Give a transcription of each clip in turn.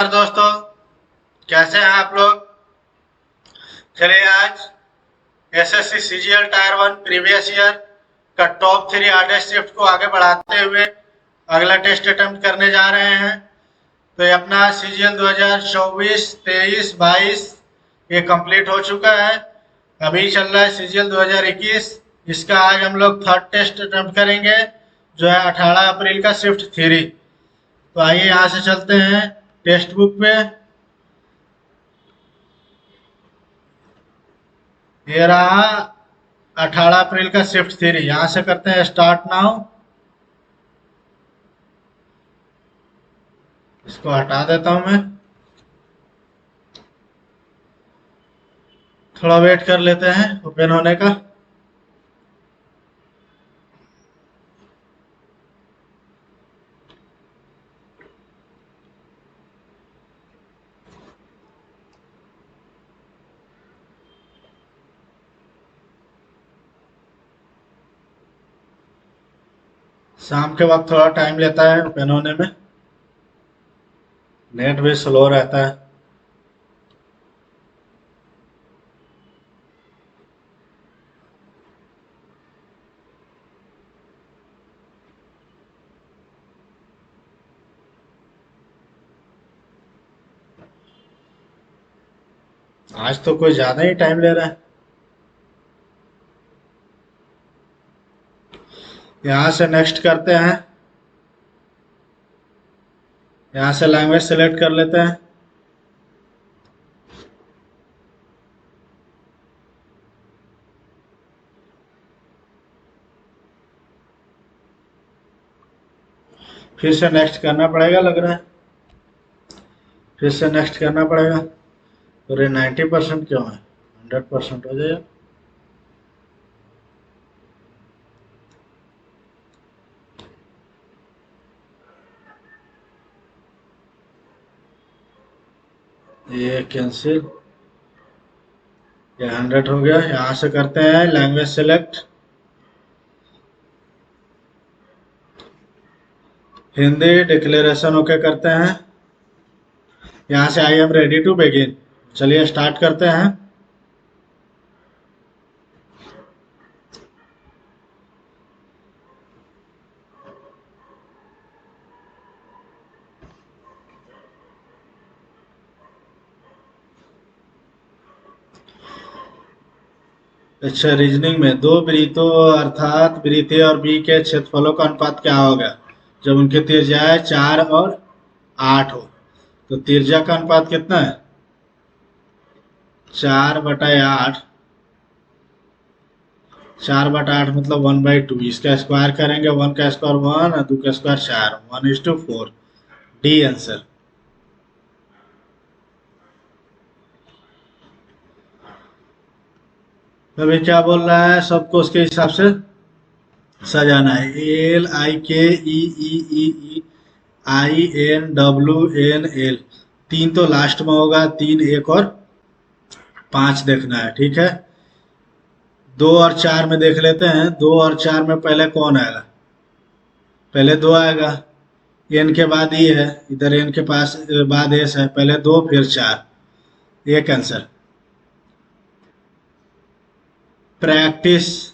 दोस्तों, कैसे हैं आप लोग। चलिए आज SSC CGL tyre 1 previous year का टॉप 3 हार्डेस्ट शिफ्ट को आगे बढ़ाते हुए अगला टेस्ट अटेम्प्ट करने जा रहे हैं। तो ये अपना सीजीएल 2024, 23, 22 ये कंप्लीट हो चुका है। अभी चल रहा है सीजीएल 2021। इसका आज हम लोग थर्ड टेस्ट अटेम्प्ट करेंगे जो है 18 अप्रैल का शिफ्ट 3। तो आइए यहाँ से चलते हैं टेक्स्ट बुक पे। ये रहा 18 अप्रैल का शिफ्ट 3। यहाँ से करते हैं स्टार्ट नाउ। इसको हटा देता हूं मैं, थोड़ा वेट कर लेते हैं ओपन होने का। शाम के वक्त थोड़ा टाइम लेता है ओपन होने में, नेट भी स्लो रहता है। आज तो कोई ज्यादा ही टाइम ले रहा है। यहाँ से नेक्स्ट करते हैं। यहाँ से लैंग्वेज सेलेक्ट कर लेते हैं। फिर से नेक्स्ट करना पड़ेगा लग रहा है, फिर से नेक्स्ट करना पड़ेगा। और ये 90% क्यों है, 100% हो जाएगा। ये कैंसिल, ये 100 हो गया। यहाँ से करते हैं language select, Hindi declaration okay करते हैं। यहाँ से I am ready to begin. चलिए स्टार्ट करते हैं। अच्छा, रीजनिंग में दो वृत्तों अर्थात वृत्त ए और बी के क्षेत्रफलों का अनुपात क्या होगा जब उनके त्रिज्याएं 4 और 8 हो। तो त्रिज्या का अनुपात कितना है, 4/8। 4/8 मतलब 1/2। इसका स्क्वायर करेंगे, 1 का स्क्वायर 1 और 2 का स्क्वायर 4, 1:4। D answer. अभी क्या बोल रहा है, सबको उसके हिसाब से सजाना है। LIKEEE INWNL। 3 तो लास्ट में होगा, 3, 1 और 5 देखना है। ठीक है, 2 और 4 में देख लेते हैं। 2 और 4 में पहले कौन आएगा, पहले 2 आएगा। एन के बाद ई है, इधर एन के पास बाद एस है, पहले 2 फिर 4। एक आंसर। प्रैक्टिस,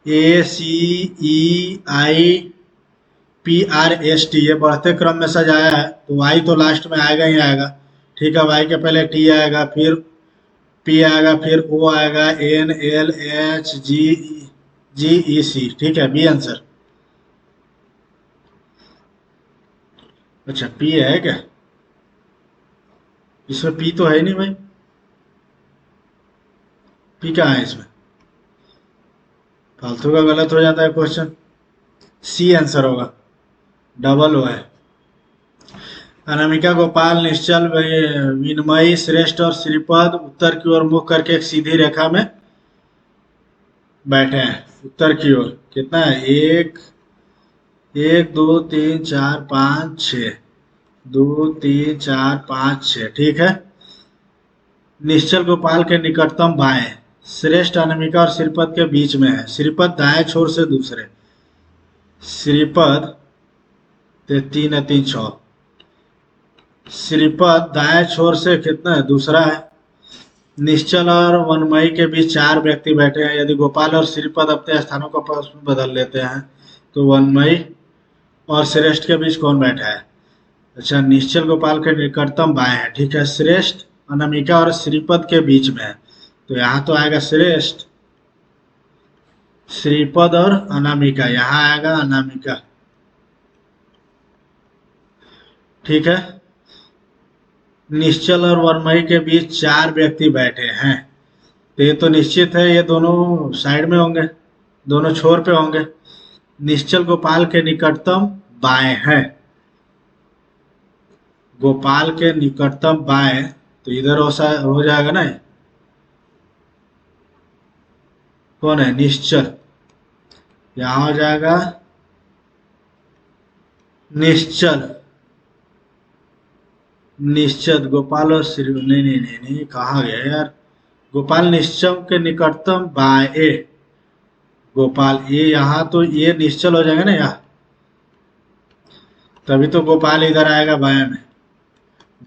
ACEIPRST, ये बढ़ते क्रम में सजाया है तो वाई तो लास्ट में आएगा ही आएगा। ठीक है, वाई के पहले टी आएगा, फिर पी आएगा, फिर ओ आएगा, NLHGEC। ठीक है, बी आंसर। अच्छा, पी है क्या, इसमें पी तो है नहीं भाई, पी कहाँ है इसमें, फालतू का गलत हो जाता है क्वेश्चन। सी आंसर होगा, डबल ओ है। अनामिका, गोपाल, निश्चल, विनमयी, श्रेष्ठ और श्रीपद उत्तर की ओर मुख करके एक सीधी रेखा में बैठे हैं। उत्तर की ओर कितना है, 1 1 2 3 4 5 6, 2 3 4 5 6। ठीक है, निश्चल गोपाल के निकटतम बाएं, श्रेष्ठ अनामिका और श्रीपद के बीच में है। श्रीपद दाएं छोर से दूसरे, श्रीपद 3 3 6। श्रीपद दाएं छोर से कितना है, दूसरा है। निश्चल और वनमयी के बीच 4 व्यक्ति बैठे हैं। यदि गोपाल और श्रीपद अपने स्थानों को आपस में बदल लेते हैं तो वनमयी और श्रेष्ठ के बीच कौन बैठा है? अच्छा, निश्चल गोपाल के निकटतम बाएं है, ठीक है। श्रेष्ठ अनामिका और श्रीपद के बीच में है, तो यहाँ तो आएगा श्रेष्ठ। श्रीपद और अनामिका, यहाँ आएगा अनामिका, ठीक है। निश्चल और वनमयी के बीच 4 व्यक्ति बैठे हैं, तो ये तो निश्चित है ये दोनों साइड में होंगे, दोनों छोर पे होंगे। निश्चल गोपाल के निकटतम बाएं है, गोपाल के निकटतम बाएं, तो इधर हो जाएगा ना, कौन है, निश्चल। यहां हो जाएगा निश्चल, निश्चल गोपाल और श्री, नहीं नहीं नहीं नहीं, कहा गया यार, गोपाल निश्चल के निकटतम बाएं, गोपाल ये यहाँ तो ये निश्चल हो जाएगा ना यहाँ, तभी तो गोपाल इधर आएगा बाएं में,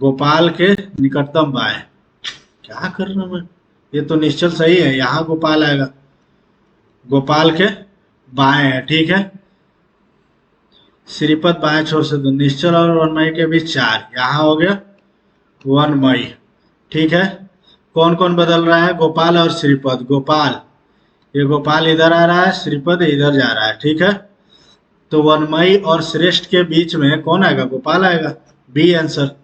गोपाल के निकटतम बाएं। क्या कर रहा हूं मैं, ये तो निश्चल सही है, यहाँ गोपाल आएगा, गोपाल के बाएं है, ठीक है। श्रीपद बाएं छोर से दो, निश्चल और वनमयी के बीच 4, यहाँ हो गया वनमयी, ठीक है। कौन कौन बदल रहा है, गोपाल और श्रीपद, गोपाल, ये गोपाल इधर आ रहा है, श्रीपद इधर जा रहा है, ठीक है। तो वनमयी और श्रेष्ठ के बीच में कौन आएगा, गोपाल आएगा, बी आंसर।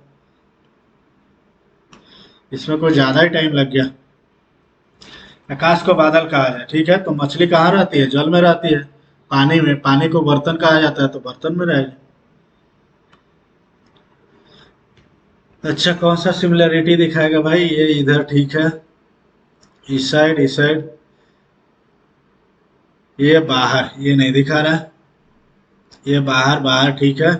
इसमें कोई ज्यादा ही टाइम लग गया। आकाश को बादल कहा जाए, ठीक है। तो मछली कहाँ रहती है, जल में रहती है, पानी में, पानी को बर्तन कहा जाता है, तो बर्तन में रहेगी। अच्छा, कौन सा सिमिलरिटी दिखाएगा भाई, ये इधर, ठीक है, इस साइड, इस साइड, ये बाहर, ये नहीं दिखा रहा, ये बाहर बाहर, ठीक है,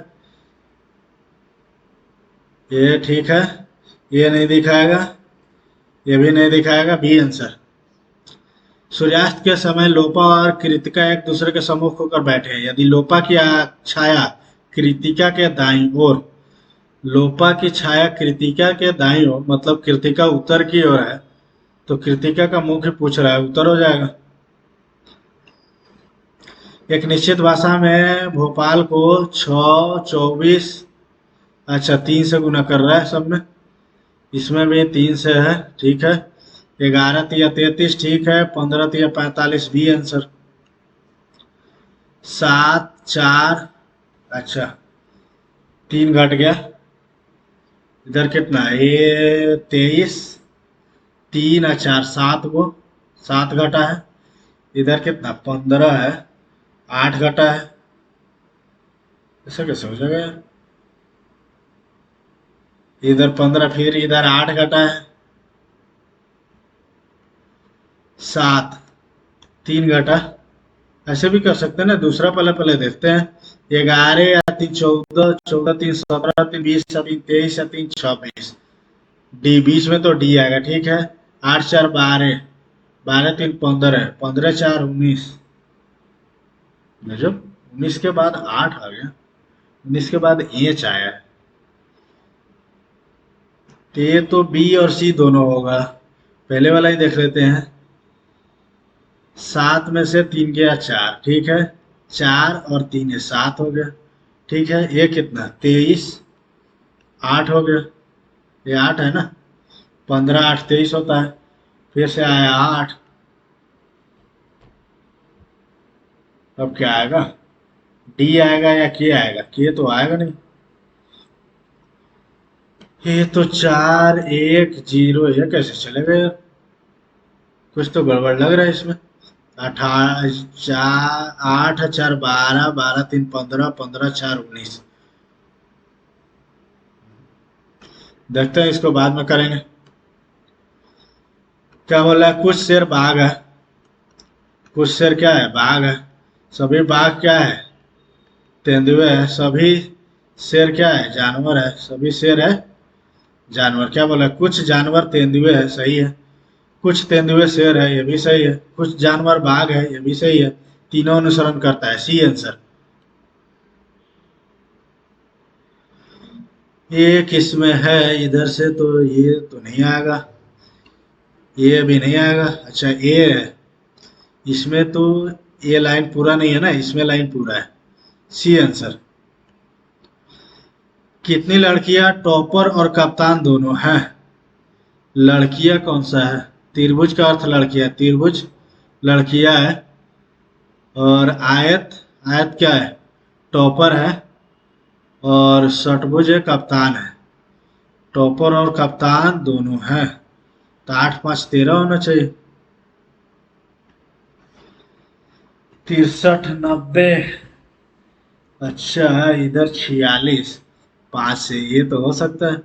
ये ठीक है, ये नहीं दिखाएगा, ये भी नहीं दिखाएगा, बी आंसर। सूर्यास्त के समय लोपा और कृतिका एक दूसरे के सम्मुख होकर बैठे हैं। यदि लोपा की छाया कृतिका के दाईं ओर, लोपा की छाया कृतिका के दाईं ओर, मतलब कृतिका उत्तर की ओर है, तो कृतिका का मुख्य पूछ रहा है, उत्तर हो जाएगा। एक निश्चित भाषा में भोपाल को 6, 24, अच्छा 3 से गुना कर रहा है सब में, इसमें भी 3 से है, ठीक है। 11 तिया 33, ठीक है। 15 तिया 45, बी आंसर। 7, 4, अच्छा 3 घट गया, इधर कितना है, ये 23, 3 और 4 7 को, 7 घटा है, इधर कितना 15 है, 8 घटा है, ऐसा कैसे हो जाएगा यार, इधर 15, फिर इधर 8 घटा है, 7, 3 घटा, ऐसे भी कर सकते हैं ना, दूसरा पहले पहले देखते हैं। 11 या 3 14, 14 3 17, 3 20, 3 23 या 3 26, डी बीच में तो डी आएगा, ठीक है। 8 4 12, 12 3 15, 15 4 19, जब 19 के बाद 8 आ गया, 19 के बाद एच आया, तो ये तो बी और सी दोनों होगा, पहले वाला ही देख लेते हैं। 7 में से 3 गया 4, ठीक है, 4 और 3 ये 7 हो गया, ठीक है। ये कितना 23, 8 हो गया, ये 8 है ना, 15 8 23 होता है, फिर से आया 8, अब क्या आएगा, डी आएगा या के आएगा, के तो आएगा नहीं, ये तो 4 1 0, ये कैसे चलेगा यार, कुछ तो गड़बड़ लग रहा है इसमें। 18 4 8 4 12, 12 3 15, 15 4 19, देखते हैं इसको बाद में करेंगे। क्या बोला है, कुछ शेर बाघ है, कुछ शेर क्या है, बाघ है, सभी बाघ क्या है, तेंदुए है, सभी शेर क्या है, जानवर है, सभी शेर है जानवर। क्या बोला, कुछ जानवर तेंदुए है, सही है, कुछ तेंदुए शेर है, ये भी सही है, कुछ जानवर बाघ है, ये भी सही है, तीनों अनुसरण करता है, सी आंसर। एक इसमें है इधर से, तो ये तो नहीं आएगा, ये भी नहीं आएगा। अच्छा ए है इसमें, तो ये लाइन पूरा नहीं है ना, इसमें लाइन पूरा है। C answer. कितनी लड़कियां टॉपर और कप्तान दोनों हैं? लड़कियां कौन सा है? त्रिभुज का अर्थ लड़कियां, त्रिभुज लड़कियां है। और आयत, आयत क्या है? टॉपर है। और षटभुज है, कप्तान है। टॉपर और कप्तान दोनों हैं, तो 8 5 13 होना चाहिए। 63 90। अच्छा इधर 46 5 से, ये तो हो सकता है।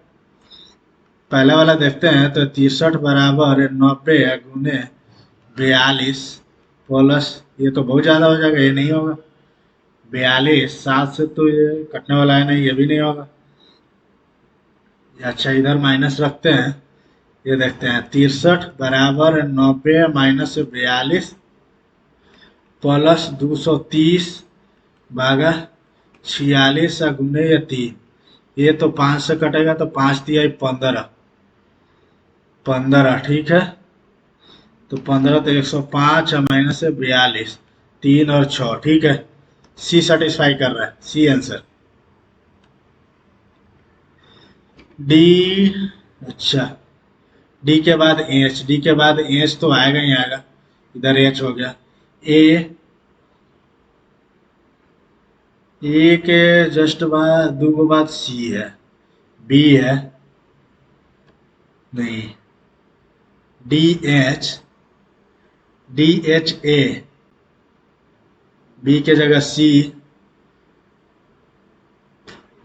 पहले वाला देखते हैं, तो 63 बराबर 90 है गुने 42 प्लस, ये तो बहुत ज़्यादा हो जाएगा, ये नहीं होगा। 42 7 से तो ये कटने वाला है नहीं, ये भी नहीं होगा। अच्छा इधर माइनस रखते हैं, ये देखते हैं 63 बराबर 90 माइनस 42 प्लस 230 भागा 46 गुने या 3। ये तो 5 से कटेगा, तो 5 तिहाई 15, 15 ठीक है। तो 15 तो 105 माइनस से 42, 3 और 6 ठीक है। सी सेटिस्फाई कर रहा है, सी आंसर। डी। अच्छा डी के बाद एच, डी के बाद एच तो आएगा ही आएगा, इधर एच हो गया। ए, ए के जस्ट बाद दो के बाद सी है, बी है नहीं, D H, D H A, B के जगह सी,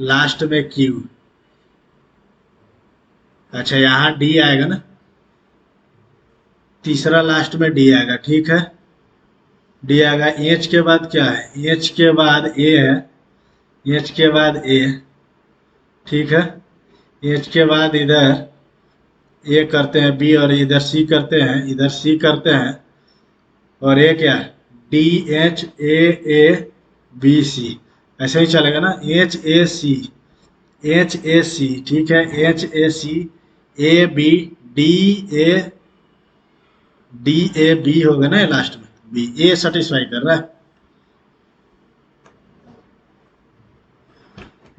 लास्ट में क्यू। अच्छा यहाँ डी आएगा ना, तीसरा लास्ट में डी आएगा ठीक है। डी आएगा। एच के बाद क्या है? एच के बाद ए है, एच के बाद ए ठीक है। एच के बाद इधर ए करते हैं बी, और इधर सी करते हैं, इधर सी करते हैं। और ए क्या है? D H A A B C, ऐसे ही चलेगा ना। H A C, H A C ठीक है। H A C, A B, D A, D A B होगा ना लास्ट में, बी। ए सेटिस्फाई कर रहा है।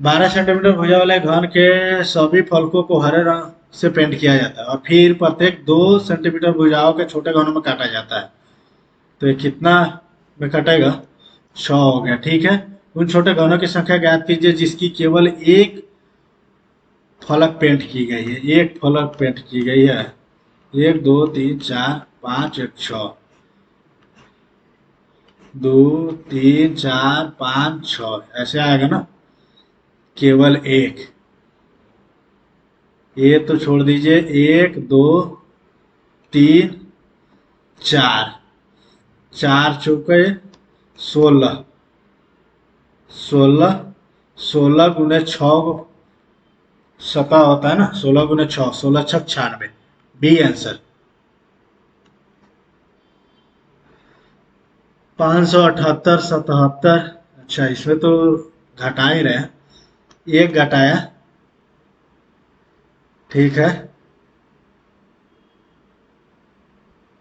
12 सेंटीमीटर भुजा वाले घन के सभी फलकों को हरे रंग से पेंट किया जाता है, और फिर प्रत्येक 2 सेंटीमीटर भुजाओं के छोटे घनों में काटा जाता है। तो ये कितना में कटेगा? 6 हो गया ठीक है। उन छोटे घनों की संख्या ज्ञात कीजिए जिसकी केवल एक फलक पेंट की गई है। एक फलक पेंट की गई है। 1 2 3 4 5 1 6, 2 3 4 5 6, ऐसे आएगा ना। केवल एक, ये तो छोड़ दीजिए। 1 2 3 4, 4 चौके 16, 16, 16 गुने 6 सता होता है ना, 16 गुने 6, 16 छक 96, बी आंसर। 578 77। अच्छा इसमें तो घटा ही रहे, एक घटाया ठीक है,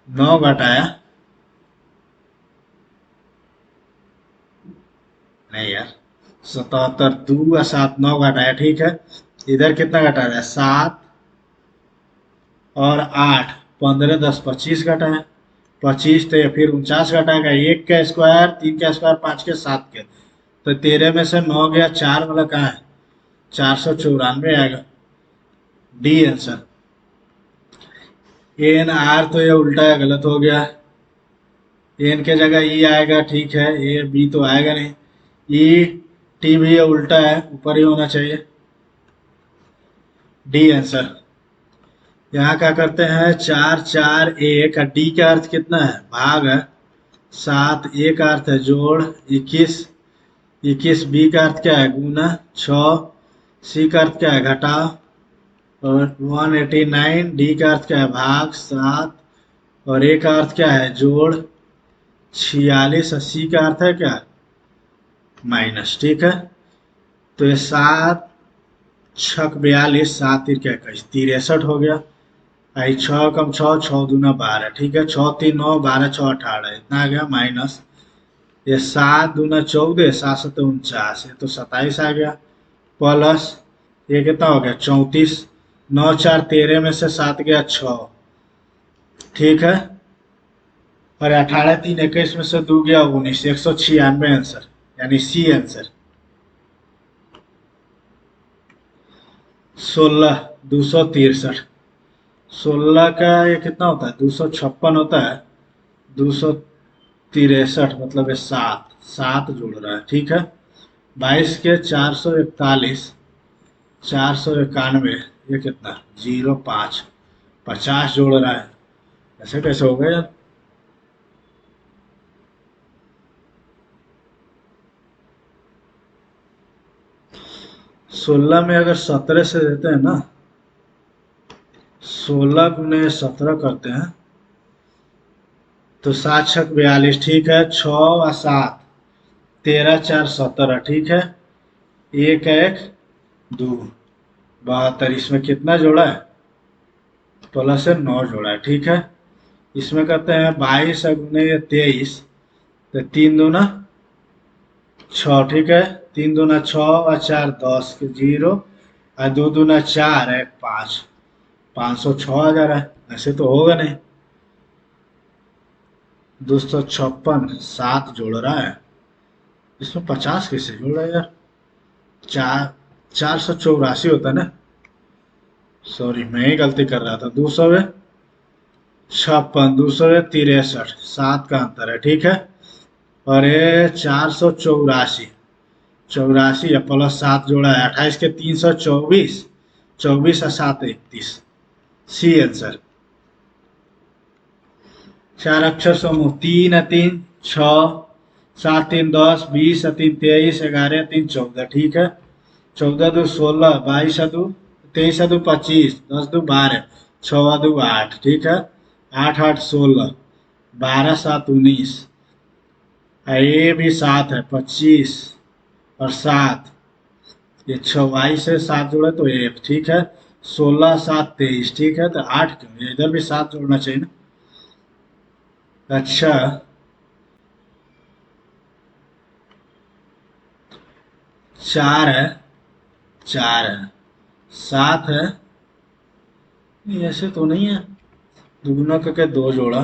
9 घटाया नहीं यार, 77 2 7 9 घटाया ठीक है। इधर कितना घटा रहा है? 7 और 8, 15 10 25 घटाया, 25 तो फिर 49 घटाएगा। 1 का स्क्वायर, 3 का स्क्वायर, 5 के 7 के, तो 13 में से 9 गया, 4 वाला कहाँ है? 494 आएगा, डी आंसर। एन आर तो ये उल्टा है, गलत हो गया। एन के जगह ई आएगा ठीक है, ए बी तो आएगा नहीं। ई टी भी ये उल्टा है, ऊपर ही होना चाहिए, डी आंसर। यहाँ क्या करते हैं? 4 4 1, डी का अर्थ कितना है? भाग है। 7 ए का अर्थ है जोड़, 21, 21 बी का अर्थ क्या है? गुना। 6 सी का अर्थ क्या है? घटाओ। और 189 डी का अर्थ क्या है? भाग। 7 और ए का अर्थ क्या है? जोड़। 46 सी का अर्थ है क्या? माइनस ठीक है। तो ये 7 छक 42, 7 तिरके 21, 63 हो गया। आई 6 कम 6, 6 दूना 12, ठीक है। 6 3 9, 12 6 18, इतना आ गया माइनस। ये 7 दूना 14, 7 7 49, ये तो 27 आ गया। प्लस ये कितना हो गया 34, 9 4 13 में से 7 गया 6, ठीक है। और 18 3 21 में से 2 गया 19, 196 आंसर, यानी सी आंसर। 16 263, 16 का ये कितना होता है 256 होता है। 263 मतलब ये 7 7 जुड़ रहा है, ठीक है। 22 के 441, 491, ये कितना 05, 50 जोड़ रहा है। ऐसे कैसे हो गया यार। 16 में अगर 17 से देते हैं ना, 16 गुने 17 करते हैं तो 7 छक 42, ठीक है। 6 और 7, 13 4 17, ठीक है। 1 1 2 72, इसमें कितना जोड़ा है प्लस से 9 जोड़ा है, ठीक है। इसमें करते हैं 22 गुने 23, तो 3 दूना 6, ठीक है। 3 दूना 6 और 4 10 के 0, और 2 दूना 4 1 5, 506 आ जा रहा है। ऐसे तो होगा नहीं। 256 7 जोड़ रहा है, इसमें 50 कैसे जोड़ रहा है यार। 484 होता है ना, सॉरी मैं ही गलती कर रहा था। 256, 263, 7 का अंतर है, ठीक है। और ये 484, 84 या प्लस 7 जोड़ा है 28 के 324, 24 और 7 31, सी आंसर। 4 अक्षर समूह 3 3 6, 7 3 10, 20 3 23, 11 3 14, ठीक है। 14 2 16, 22 2 23 2 25, 10 2 12, 6 2 8, ठीक है। 8 8 16, 12 7 19, ये भी 7 है 25 और 7, ये 26 से 7 जोड़े तो 1, ठीक है। 16 7 23, ठीक है। तो 8 क्यों, इधर भी 7 जोड़ना चाहिए ना। अच्छा 4 है, 4 है, 7 है, ये ऐसे तो नहीं है। दुगुना करके 2 जोड़ा,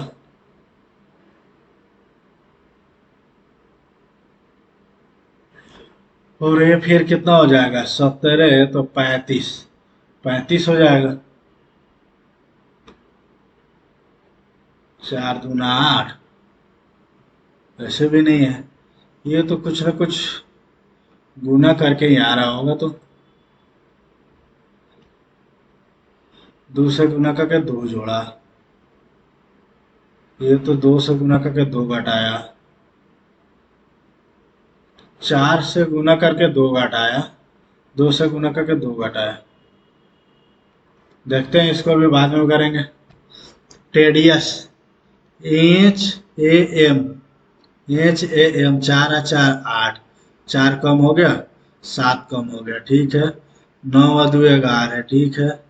और ये फिर कितना हो जाएगा 17 तो 35, 35 हो जाएगा। 4 दूना 8, ऐसे भी नहीं है। ये तो कुछ ना कुछ गुना करके ही आ रहा होगा। तो 2 से गुना करके 2 जोड़ा, ये तो 2 से गुना करके 2 घटाया, 4 से गुना करके 2 घटाया, 2 से गुना करके 2 घटाया। देखते हैं, इसको भी बाद में करेंगे। Tedious, H A M, H A M, 4 4 8, 4 कम हो गया, 7 कम हो गया, ठीक है। 9 और 2 11 है, ठीक है।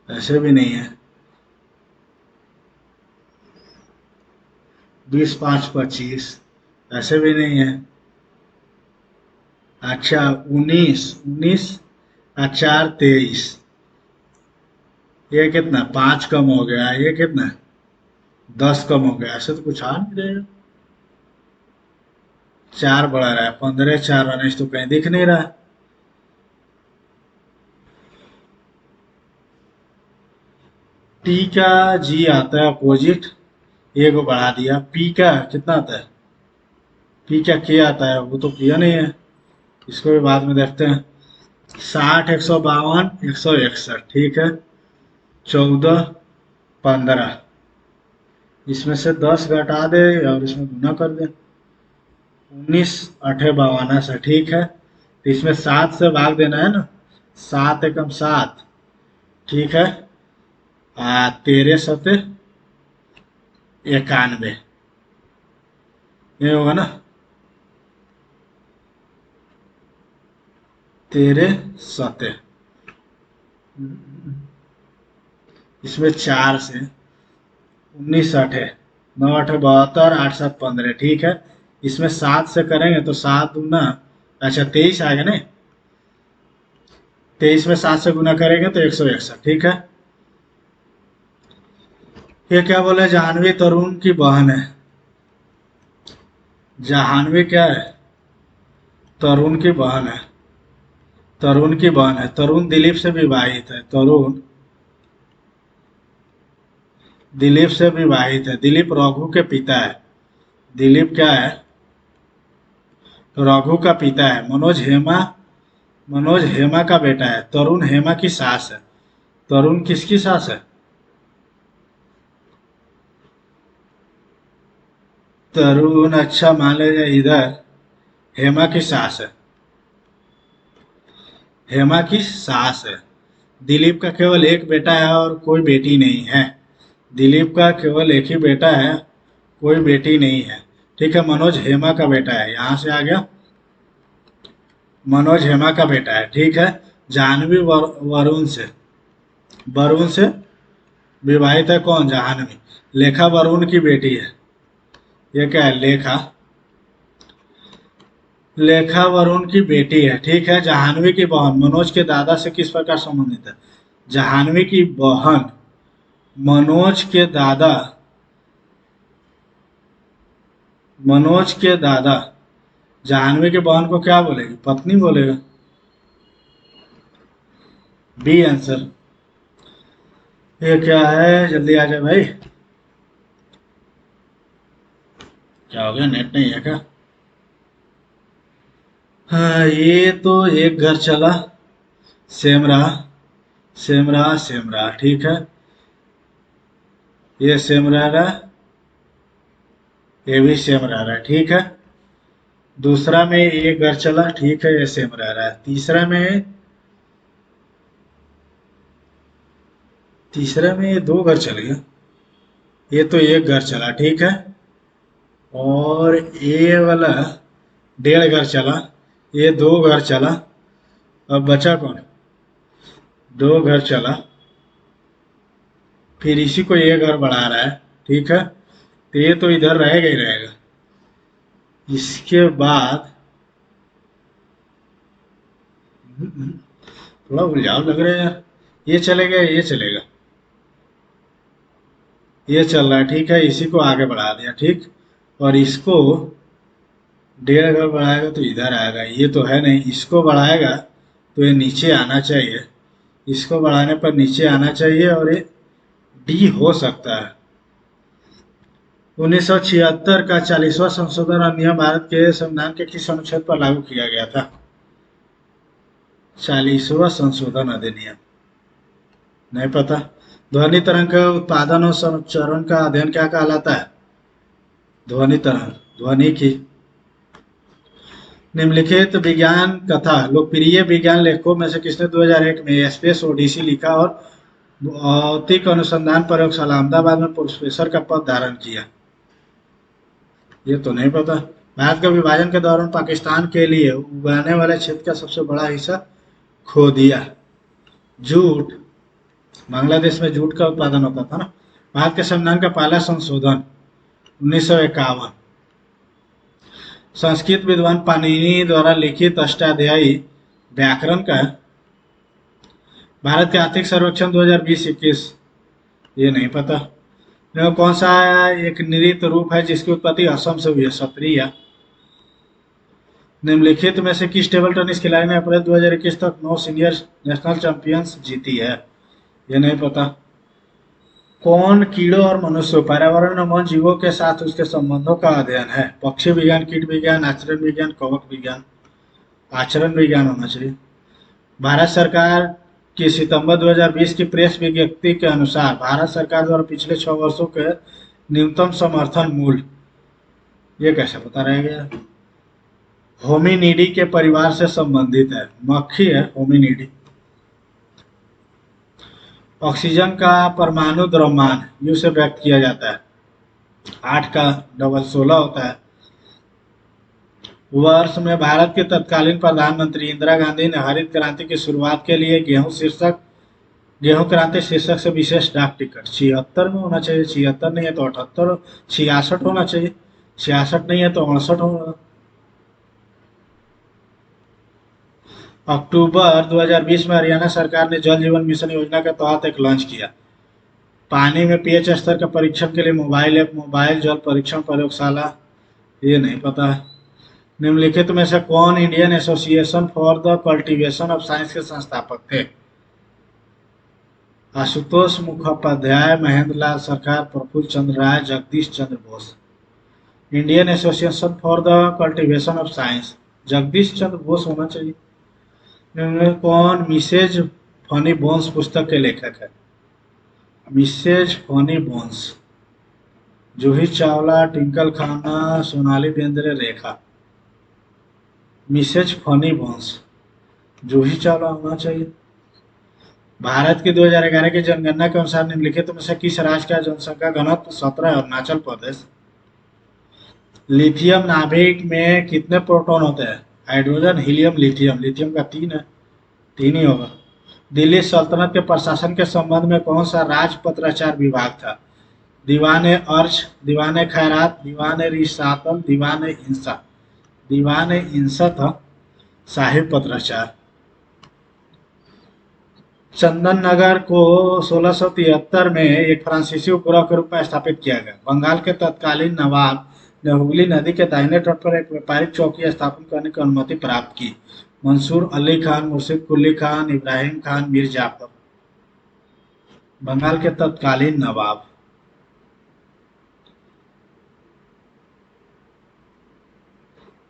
ऐसे भी नहीं है। 20 5 25, ऐसे भी नहीं है। अच्छा 19 19 और 4 23, ये कितना 5 कम हो गया, ये कितना 10 कम हो गया। ऐसे तो कुछ आ नहीं रहेगा। 4 बढ़ा रहा है, 15 4 19 तो कहीं दिख नहीं रहा। टी का जी आता है अपोजिट, ए को बढ़ा दिया। पी का कितना आता है, पी का के आता है, वो तो किया नहीं है। इसको भी बाद में देखते हैं। 60 152 161, ठीक है। 14 15, इसमें से 10 घटा दे और इसमें गुना कर दे। 19 8 52 से, ठीक है। तो इसमें 7 से भाग देना है ना, 7 एकम 7, ठीक है। 13 7 91, ये होगा ना। 13 सतह, इसमें 4 से 19 अठे 9 8 72 8 7 15, ठीक है। इसमें 7 से करेंगे तो 7 दूना, अच्छा 23 आ गया ना, 23 में 7 से गुना करेंगे तो 161, ठीक है। ये क्या बोले, जाह्नवी तरुण की बहन है। जाह्नवी क्या है, तरुण की बहन है, तरुण की बहन है। तरुण दिलीप से विवाहित है, तरुण दिलीप से विवाहित है। दिलीप रघु के पिता है, दिलीप क्या है, रघु का पिता है। मनोज हेमा का बेटा है। तरुण हेमा की सास है। तरुण किसकी सास है, तरुण, अच्छा मान लीजिए इधर हेमा की सास है, हेमा की सास है। दिलीप का केवल एक बेटा है और कोई बेटी नहीं है। दिलीप का केवल एक ही बेटा है, कोई बेटी नहीं है, ठीक है। मनोज हेमा का बेटा है, यहां से आ गया, मनोज हेमा का बेटा है, ठीक है। जाह्नवी वरुण से विवाहित है। कौन, जाह्नवी। लेखा वरुण की बेटी है। ये क्या है, लेखा, लेखा वरुण की बेटी है, ठीक है। जाह्नवी की बहन मनोज के दादा से किस प्रकार संबंधित है। जाह्नवी की बहन मनोज के दादा, मनोज के दादा जाह्नवी की बहन को क्या बोलेगी, पत्नी बोलेगा। B answer. ये क्या है, जल्दी आ जाए भाई। क्या हो गया, नेट नहीं है क्या। हाँ, ये तो एक घर चला, सेम रहा, सेम रहा, सेम रहा, ठीक है। ये सेम रह रहा है, ये भी सेम रह रहा है, ठीक है। दूसरा में एक घर चला, ठीक है, ये सेम रह रहा है। तीसरा में ये 2 घर चल गया, ये तो एक घर चला, ठीक है। और ये वाला 1.5 घर चला, ये 2 घर चला। अब बचा कौन, 2 घर चला, फिर इसी को ये घर बढ़ा रहा है, ठीक है। तो ये तो इधर रहेगा ही रहेगा। इसके बाद थोड़ा उलझाव लग रहा है यार। ये चलेगा, ये चलेगा, ये चल रहा है, ठीक है। इसी को आगे बढ़ा दिया, ठीक। और इसको 1.5 घर बढ़ाएगा तो इधर आएगा, ये तो है नहीं। इसको बढ़ाएगा तो ये नीचे आना चाहिए, इसको बढ़ाने पर नीचे आना चाहिए, और ये डी हो सकता है। 1976 का 40वां संशोधन अधिनियम भारत के संविधान के किस अनुच्छेद पर लागू किया गया था। 40वां संशोधन अधिनियम, नहीं पता। ध्वनि तरंग के उत्पादन और संचरण का अध्ययन क्या कहलाता है, ध्वनि तरंग, ध्वनि की। निम्नलिखित विज्ञान कथा लोकप्रिय विज्ञान लेखकों में से किसने 2001 में स्पेस ओडिसी लिखा और भौतिक अनुसंधान प्रयोगशाला अहमदाबाद में प्रोफेसर का पद धारण किया। ये तो नहीं पता। भारत के विभाजन के दौरान पाकिस्तान के लिए उगाने वाले क्षेत्र का सबसे बड़ा हिस्सा खो दिया। जूट, बांग्लादेश में जूट का उत्पादन होता था ना। भारत के संविधान का पहला संशोधन 1951। संस्कृत विद्वान पाणिनि द्वारा लिखित अष्टाध्यायी व्याकरण का भारत के आर्थिक सर्वेक्षण 2020-21, ये नहीं पता। यह कौन सा एक नृत्य रूप है जिसकी उत्पत्ति असम से हुई है, सत्रिय। निम्नलिखित में से किस टेबल टेनिस खिलाड़ी ने अप्रैल 2021 तक 9 सीनियर नेशनल चैंपियंस जीती है, ये नहीं पता। कौन कीड़ों और मनुष्यों, पर्यावरण और वन जीवों के साथ उसके संबंधों का अध्ययन है। पक्षी विज्ञान, कीट विज्ञान, आचरण विज्ञान, कवक विज्ञान। आचरण विज्ञान होना चाहिए। भारत सरकार की सितंबर 2020 की प्रेस विज्ञप्ति के अनुसार भारत सरकार द्वारा पिछले 6 वर्षों के न्यूनतम समर्थन मूल्य, ये कैसे पता रहेगा। होमिनिडी के परिवार से संबंधित है, मक्खी है होमिनिडी। ऑक्सीजन का परमाणु द्रव्यमान यू से व्यक्त किया जाता है, 8 का डबल 16 होता है। वर्ष में भारत के तत्कालीन प्रधानमंत्री इंदिरा गांधी ने हरित क्रांति की शुरुआत के लिए गेहूं क्रांति शीर्षक से विशेष डाक टिकट 76 में होना चाहिए, 76 नहीं है तो 78, 66 होना चाहिए, 66 नहीं है तो 68 होगा। अक्टूबर 2020 में हरियाणा सरकार ने जल जीवन मिशन योजना के तहत एक लॉन्च किया। पानी में पीएच स्तर के परीक्षण के लिए मोबाइल ऐप मोबाइल जल परीक्षण प्रयोगशाला, ये नहीं पता है। निम्नलिखित में से कौन Indian association for the cultivation of science के संस्थापक थे? Ashutosh Mukhopadhyay, Mahendra Lal Sarkar, Prafulla Chandra Ray, Jagadish Chandra Bose. Indian association for the cultivation of science, Jagadish Chandra Bose होना चाहिए। निम्नलिखित कौन मिसेज फनी बोन्स पुस्तक के लेखक है? Mrs funny bones, Juhi Chawla, Twinkle Khanna, Sonali Bendre, रेखा। Mrs funny bones, Juhi Chawla होना चाहिए। भारत की 2011 की जनगणना के अनुसार निम्नलिखित में से किस राज्य का जनसंख्या घनत्व 17 है? अरुणाचल प्रदेश। लिथियम नाभिक में कितने प्रोटॉन होते हैं? Hydrogen, helium, lithium. लिथियम का 3 है, 3 ही होगा। दिल्ली सल्तनत के प्रशासन के संबंध में कौन सा राज पत्राचार विभाग था? दीवान अर्श, दीवान खैरात, दीवान रिसातल, दीवान इंसा। दीवान इंसा था साहिब पत्राचार। चंदन नगर को 1673 में एक फ्रांसीसी उपग्रह के रूप में स्थापित किया गया। बंगाल के तत्कालीन नवाब ने हुगली नदी के दाहिने तट पर एक व्यापारिक चौकी स्थापन करने की अनुमति प्राप्त की। मंसूर अली खान, मुर्शिद कुली खान, इब्राहिम खान, मीर जाफर। बंगाल के तत्कालीन नवाब।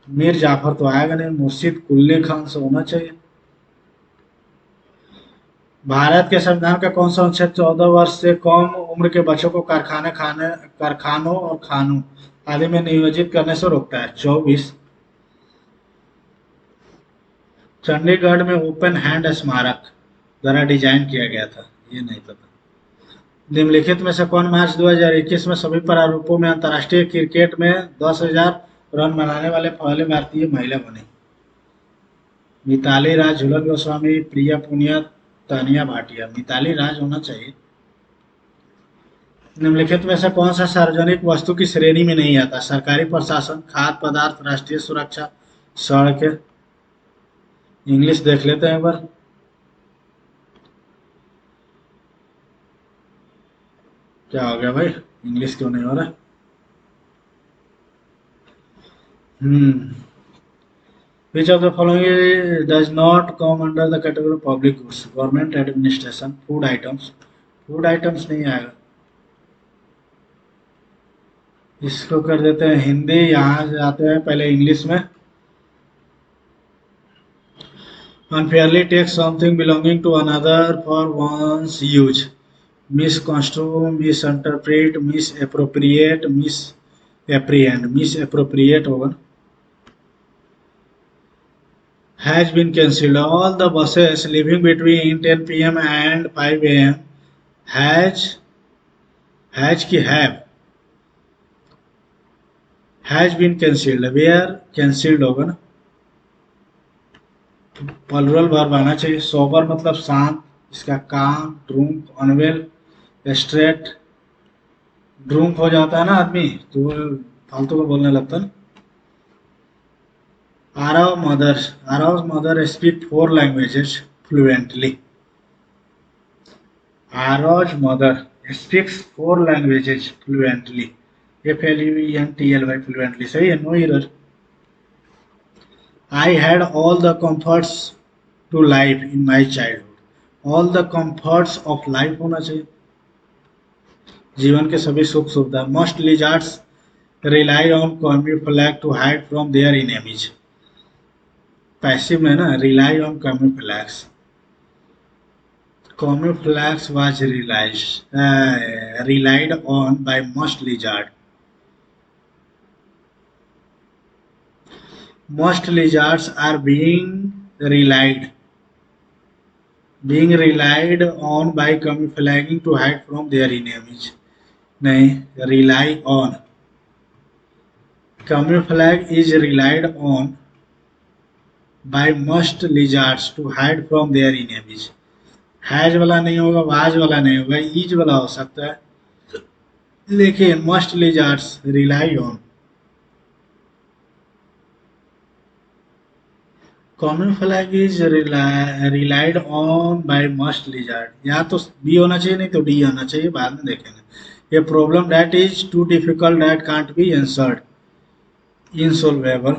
मीर जाफर तो आएगा नहीं, मुर्शिद कुली खान से होना चाहिए। भारत के संविधान का कौन सा अनुच्छेद 14 वर्ष से कम उम्र के बच्चों को कारखानों और खानों आदि में नियोजित करने से रोकता है? 24। चंडीगढ़ में ओपन हैंड स्मारक द्वारा डिजाइन किया गया था, ये नहीं पता। निम्नलिखित में से कौन मार्च 2021 में सभी प्रारूपों में अंतर्राष्ट्रीय क्रिकेट में 10,000 रन बनाने वाले पहले भारतीय महिला बनी? मिताली राज, झूलन गोस्वामी, प्रिया पुनिया, तानिया भाटिया। मिताली राज होना चाहिए। निम्नलिखित में से कौन सा सार्वजनिक वस्तु की श्रेणी में नहीं आता? सरकारी प्रशासन, खाद्य पदार्थ, राष्ट्रीय सुरक्षा, सड़कें। इंग्लिश देख लेते हैं एक बार। क्या हो गया भाई, इंग्लिश क्यों नहीं हो रहा? Which of the following does not come under the category of public goods? Government administration, food items. Food items नहीं आएगा, इसको कर देते हैं हिंदी। यहाँ जाते हैं पहले इंग्लिश में। Unfairly take something belonging to another for one's use. Misconstrue, misinterpret, misappropriate, misapprehend. Misappropriate होगा। Has been cancelled. All the buses leaving between 10 p.m. and 5 a.m. has की has been cancelled. Where cancelled होगा ना, plural verb आना चाहिए। Sober मतलब शांत, इसका काम। ड्रूंक, अनवेल, स्ट्रेट। ड्रूंक हो जाता है ना आदमी तो फालतू को बोलने लगता है। Arav mother speak 4 languages fluently. Arav's mother speaks 4 languages fluently. Fluently, fluently. सही है, no error. I had all the comforts to life in my childhood. All the comforts of life होना चाहिए, जीवन के सभी सुख सुविधा। Most lizards rely on camouflage to hide from their enemies. Passive में ना, rely on camouflage. Camouflage was relied on by most lizards. Most lizards are being relied on by camouflaging to hide from their enemies. नहीं, rely on. camouflage is relied on by most lizards to hide from their enemies. Has वाला नहीं होगा, was वाला नहीं होगा, ease वाला हो सकता है, लेकिन must lizards rely on. Common flag is relied on by must lizard. या तो बी होना चाहिए, नहीं तो डी होना चाहिए, बाद में देखेंगे. ये problem that is too difficult that can't be answered, insolvable.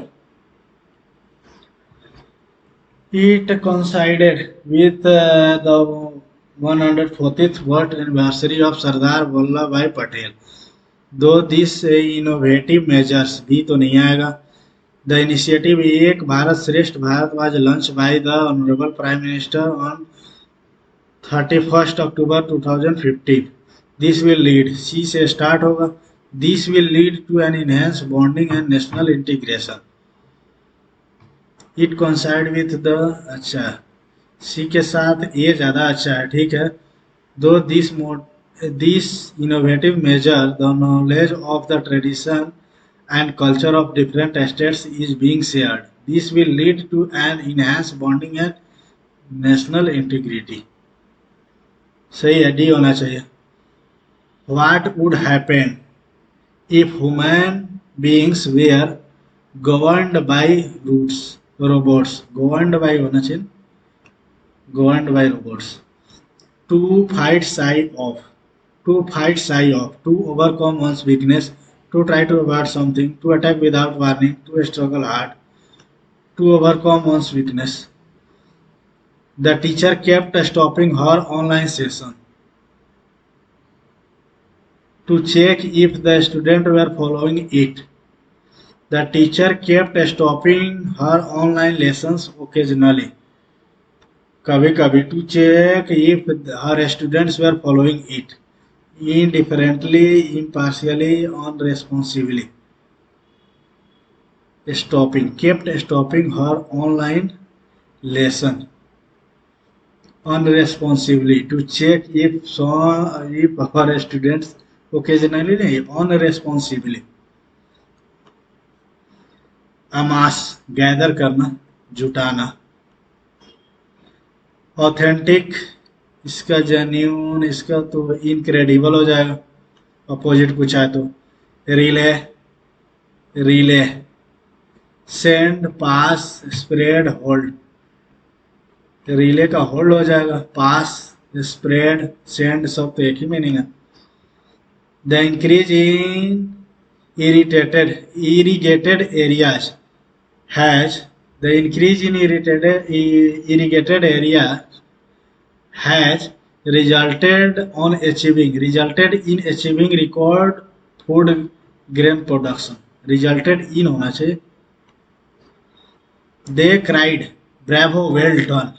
It coincided with the 140th birth anniversary of Sardar Vallabhbhai Patel. Though this innovative measures भी तो नहीं आएगा. The initiative एक भारत श्रेष्ठ Bharat was launched by the Honorable Prime Minister on 31st October 2015. This will lead, C से start होगा. This will lead to an enhanced bonding and national integration. It coincide with the, अच्छा सी के साथ ए ज़्यादा अच्छा है, ठीक है. दो this innovative measure the knowledge of the tradition and culture of different states is being shared. This will lead to an enhance bonding and national integrity. सही है, डी होना चाहिए. What would happen if human beings were governed by robots. governed by होना चाहिए, governed by robots. to fight shy of, to overcome one's weakness, to try to avoid something, to attack without warning, to struggle hard, to overcome one's weakness. The teacher kept stopping her online session to check if the students were following it. The teacher kept stopping her online lessons occasionally, कभी कभी, to check if her students were following it, indifferently, impartially, unresponsibly. Kept stopping her online lesson unresponsibly, to check if her students, occasionally नहीं, unresponsibly. अमास gather करना, जुटाना. Authentic, इसका genuine, इसका तो incredible हो जाएगा, अपोजिट पूछा है तो. रिले, सेंड, पास, स्प्रेड, होल्ड. रिले का होल्ड हो जाएगा, पास, स्प्रेड, सेंड सब तो एक ही मीनिंग है. The increase in irrigated areas has, the increase in irrigated area has resulted in achieving record food grain production. resulted in होना चाहिए. they cried bravo, well done.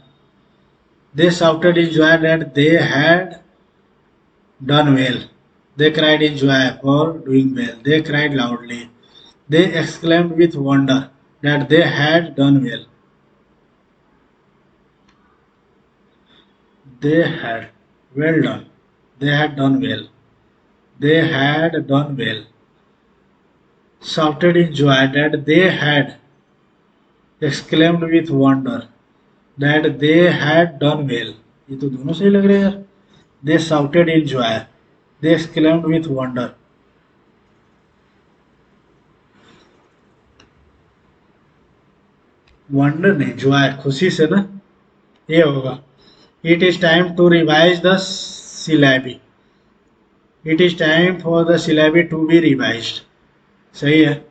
they shouted in joy that they had done well. They cried in joy for doing well. They cried loudly. They exclaimed with wonder that they had done well. They had, well done. They had done well. They had done well. Shouted in joy that they had, exclaimed with wonder that they had done well. ये तो दोनों सही लग रहे हैं यार. They shouted in joy. They exclaimed with wonder. Wonder नहीं, joy, खुशी से ना, ये होगा. It is time to revise the syllabi. It is time for the syllabi to be revised. सही है.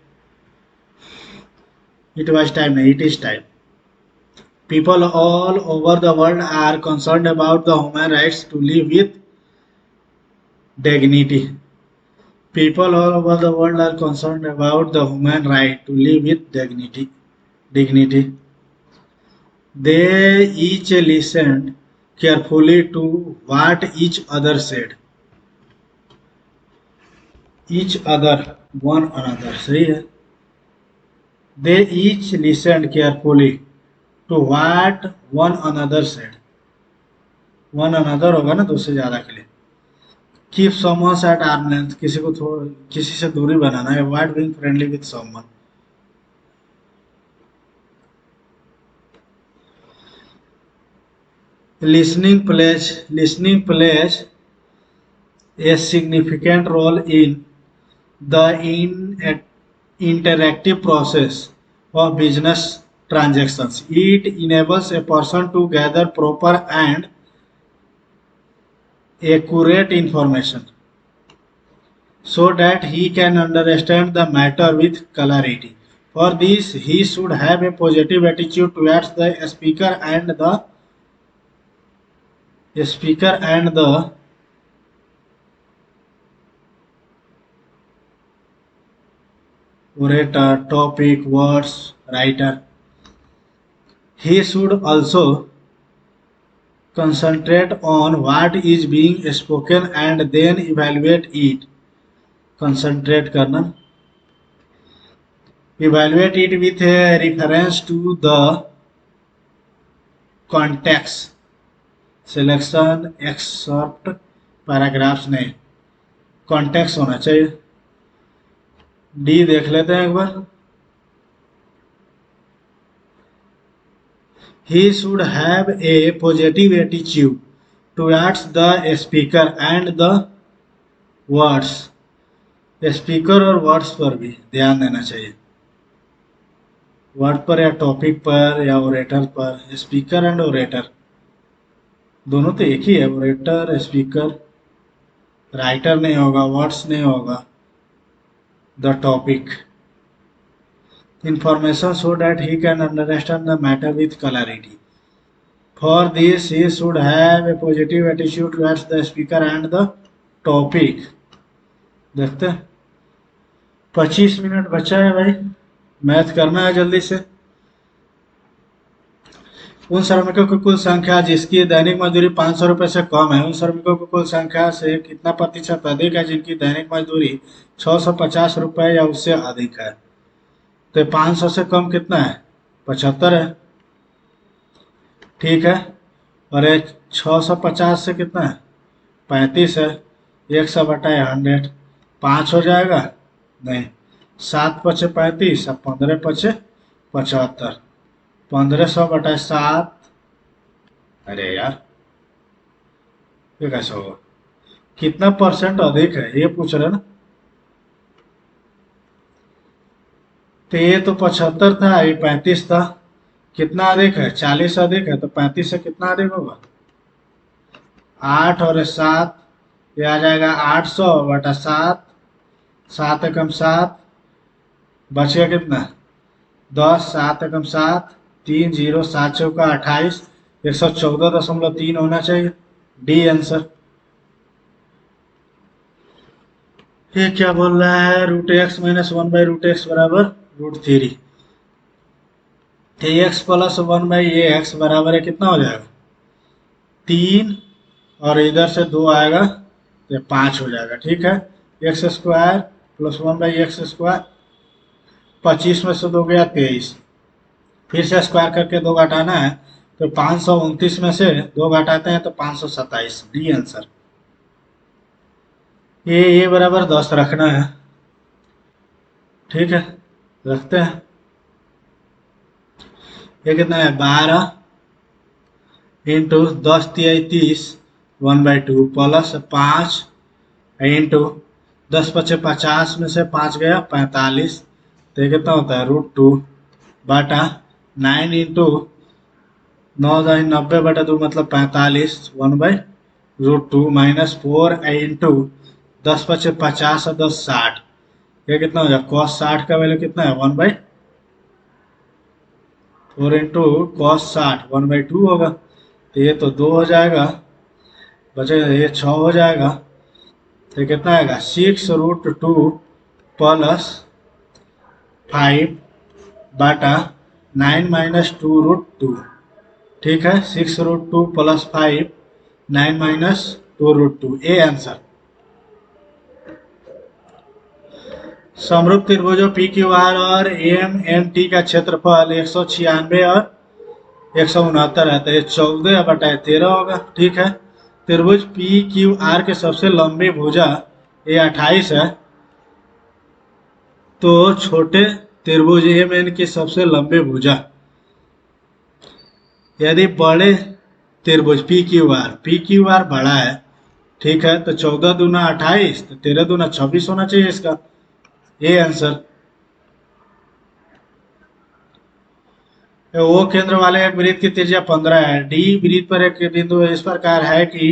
It was time नहीं, it is time. People all over the world are concerned about the human rights to live with dignity. People all over the world are concerned about the human right to live with dignity. They each listened carefully to what each other said. Each other, one another. सही है. They each listened carefully to what one another said. One another होगा ना दो से ज्यादा के लिए. Keep someone at arm's length, किसी से दूरी बनाना है. Avoid being friendly with someone. Listening plays a significant role in the interactive process of business transactions. It enables a person to gather proper and accurate information so that he can understand the matter with clarity. For this, he should have a positive attitude towards the speaker and the orator, topic, words, writer. He should also concentrate on what is being spoken and then evaluate it. Concentrate करना. Evaluate it with a reference to the context. Selection, excerpt, paragraphs नहीं, context होना चाहिए. D देख लेते हैं एक बार. He should have a positive attitude towards the speaker and the words. Speaker और words पर भी ध्यान देना चाहिए. वर्ड पर या टॉपिक पर या ओरेटर पर. स्पीकर एंड ओरेटर दोनों तो एक ही है. ओरेटर स्पीकर, राइटर नहीं होगा, वर्ड्स नहीं होगा. The topic, information so that he can understand the matter with clarity. For this, he should have a positive attitude towards the speaker and the topic. देखते हैं 25 मिनट बचा है भाई. Math करना है जल्दी से. उन श्रमिकों की कुल संख्या जिसकी दैनिक मजदूरी 500 रुपये से कम है, उन श्रमिकों की कुल संख्या से कितना प्रतिशत अधिक है जिनकी दैनिक मजदूरी 650 रुपये या उससे अधिक है. तो 500 से कम कितना है? 75 है. ठीक है. और 650 से कितना है? 35 है. 100/100 5 हो जाएगा? नहीं. 7 पचे 35 और 15 पचे 75. 1500/7. अरे यार ये कैसे होगा? कितना परसेंट अधिक है ये पूछ रहे ना. तो ये तो 75 था, ये 35 था. कितना अधिक है? 40 अधिक है. तो 35 से कितना अधिक होगा? 8 और 7, ये आ जाएगा 800/7. 7 एकम 7, बचेगा कितना? 10. 7 एकम 7, 3 0, 7 चौका 28. 114.3 होना चाहिए. D answer. ये क्या बोल रहा है? √x - 1/√x बराबर √3. x + 1/x बराबर है कितना हो जाएगा? 3 और इधर से 2 आएगा तो 5 हो जाएगा. ठीक है. x² + 1/x². 25 में से 2 गया 23. फिर से स्क्वायर करके 2 घटाना है तो 529 में से 2 घटाते हैं तो 527. D answer. ये बराबर 10 रखना है. ठीक है, रखते हैं. ये कितना है? 12 इंटू 10 × 30 1/2 प्लस 5 इंटू 10 × 5 50 में से 5 गया 45. तो ये कितना होता है? √2/9 इंटू 9 × 90/2 मतलब 45 1/√2 माइनस 4 इंटू 10 × 50 और 10 60. ये कितना हो जाएगा? cos 60 का वैल्यू कितना है? 1/4 इंटू cos 60 1/2 होगा. तो ये तो 2 हो जाएगा, बचेगा ये 6 हो जाएगा. तो ये कितना आएगा? 6√2 प्लस 5/9 माइनस 2√2. ठीक है. 6√2 प्लस 5 9 माइनस 2√2. A answer. समरूप त्रिभुजों PQR और AMT का क्षेत्रफल 196 और 169 है. तो ये 14/13 होगा. ठीक है. त्रिभुज PQR के सबसे लंबी भुजा ये 28 है. तो छोटे त्रिभुज AMN की सबसे लंबी भुजा, यदि बड़े त्रिभुज पी क्यू आर बड़ा है, ठीक है। तो 14 दूना 28, तो 13 दूना 26 होना चाहिए इसका, ये आंसर। ओ केंद्र वाले एक वृत्त की त्रिज्या 15 है, डी वृत्त पर एक बिंदु इस प्रकार है कि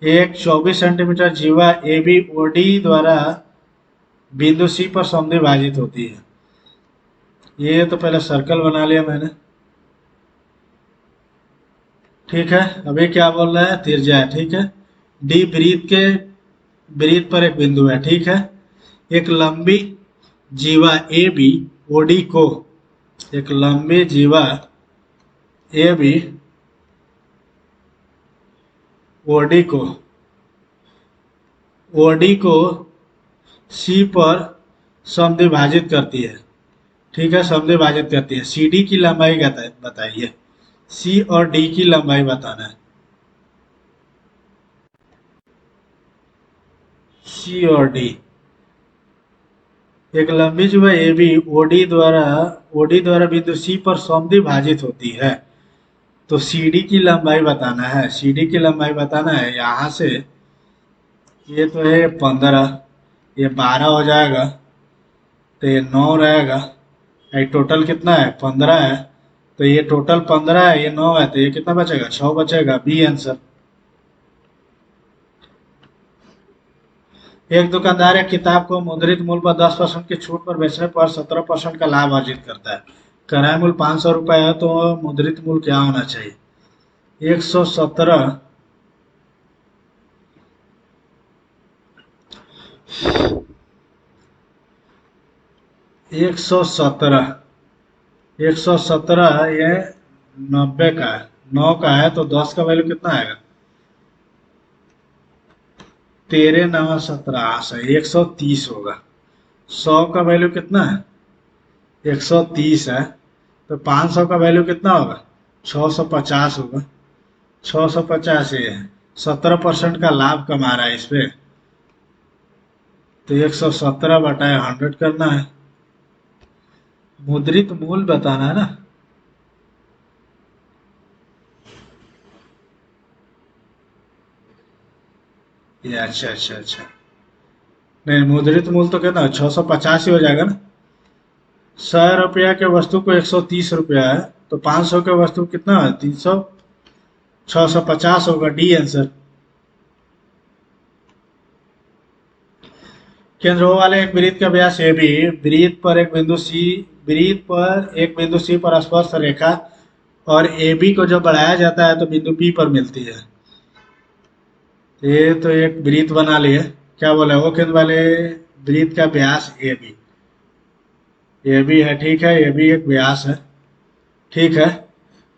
एक 24 सेंटीमीटर जीवा ए बी ओ डी द्वारा बिंदु सी पर समद्विभाजित होती है। ये तो पहले सर्कल बना लिया मैंने, ठीक है। अभी क्या बोल रहा है, त्रिज्या है, ठीक है। डी वृत्त पर एक बिंदु है, ठीक है। एक लंबी जीवा ए बी ओडी को, एक लंबी जीवा ए बी ओडी को सी पर समद्विभाजित करती है, ठीक है, समद्विभाजित करती है। सी डी की लंबाई बताइए, सी और डी की लंबाई बताना है, सी और डी। एक लंबी जीवा ए बी ओडी द्वारा बिंदु सी पर समद्विभाजित होती है, तो सी डी की लंबाई बताना है। सी डी की लंबाई बताना है, यहाँ से ये तो है 15, ये 12 हो जाएगा, तो ये 9 रहेगा, ये टोटल कितना है 15 है, तो ये टोटल 15 है, ये 9 है, तो ये कितना बचेगा 6 बचेगा, बी आंसर। एक दुकानदार एक किताब को मुद्रित मूल्य पर 10% की छूट पर बेचने पर 17% का लाभ अर्जित करता है। क्रय मूल्य 500 रुपए है, तो मुद्रित मूल्य क्या होना चाहिए, 117 117 ये 90 का है, 9 का है, तो 10 का वैल्यू कितना आएगा, 13 9 17 सही, 130 होगा। 100 का वैल्यू कितना है, 130 है, तो 500 का वैल्यू कितना होगा, 650 होगा। 650 ये है, 17% का लाभ कमा रहा है इस पे, तो 117/100 करना है। मुद्रित मूल्य बताना है ना, ये अच्छा अच्छा अच्छा, नहीं मुद्रित मूल्य तो कितना 650 ही हो जाएगा ना। 100 रुपया के वस्तु को 130 रुपया है, तो 500 के वस्तु कितना है 300, 650 होगा, डी आंसर। केंद्र O वाले एक वृत्त का व्यास ए बी, वृत्त पर एक बिंदु सी पर स्पर्श रेखा और ए बी को जब बढ़ाया जाता है तो बिंदु पी पर मिलती है। ये तो एक वृत्त बना लिए, क्या बोला वो केंद्र वाले वृत्त का व्यास ए बी है, ठीक है, ए बी एक व्यास है, ठीक है।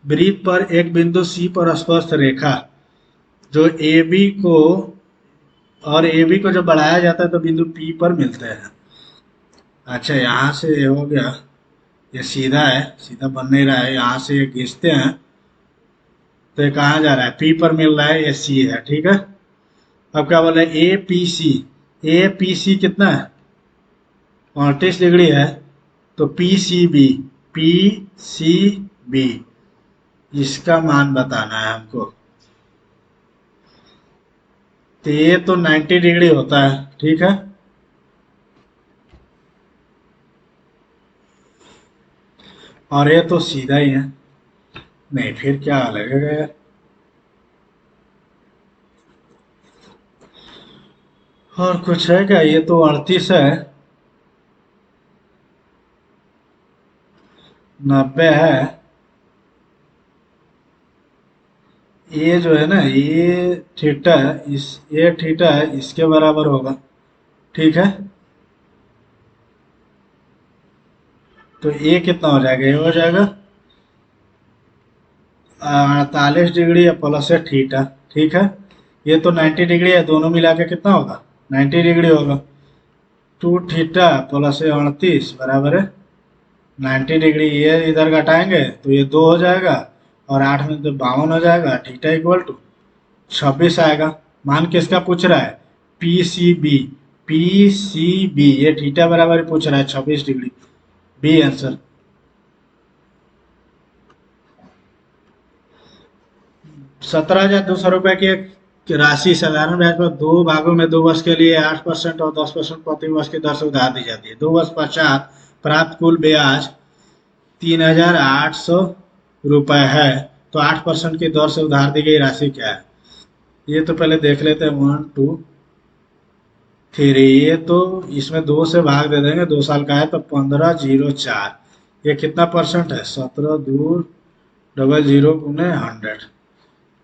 वृत्त पर एक बिंदु सी पर स्पर्श रेखा जो ए बी को और ए बी को जब बढ़ाया जाता है तो बिंदु पी पर मिलते हैं। अच्छा यहाँ से ये हो गया, ये सीधा है, सीधा बन नहीं रहा है, यहाँ से ये खींचते हैं तो ये कहाँ जा रहा है, पी पर मिल रहा है, ये सी है, ठीक है। अब क्या बोल रहे हैं, ए पी सी कितना है 38 डिग्री है, तो पी सी बी इसका मान बताना है हमको। तो ये तो 90 डिग्री होता है, ठीक है। और ये तो सीधा ही है, नहीं फिर क्या लगेगा यार, और कुछ है क्या, ये तो 38 है, 90 है, ये जो है ना ये थीटा, ये थीटा इसके बराबर होगा, ठीक है। तो ये कितना हो जाएगा, ये हो जाएगा 48 डिग्री या प्लस है थीटा, ठीक है। ये तो 90 डिग्री है, दोनों मिला के कितना होगा 90 डिग्री होगा, 2 थीटा प्लस है 38 बराबर है 90 डिग्री। ये इधर घटाएंगे तो ये 2 हो जाएगा, और 8 में तो 52 हो जाएगा, थीटा इक्वल टू 26 आएगा। मान किसका पूछ रहा है, पी सी बी, ये थीटा बराबर पूछ रहा है 26 डिग्री, बी आंसर। 17,200 रुपए की एक राशि साधारण ब्याज पर 2 भागों में 2 वर्ष के लिए 8% और 10% प्रति वर्ष की दर से उधार दी जाती है। 2 वर्ष पश्चात प्राप्त कुल ब्याज 3,800 रुपए है। तो 8% की दर से उधार दी गई राशि क्या है? ये तो पहले देख लेते हैं। 1 2 3, ये तो इसमें 2 से भाग दे देंगे, 2 साल का है तो 15,04। ये कितना परसेंट है? 17,200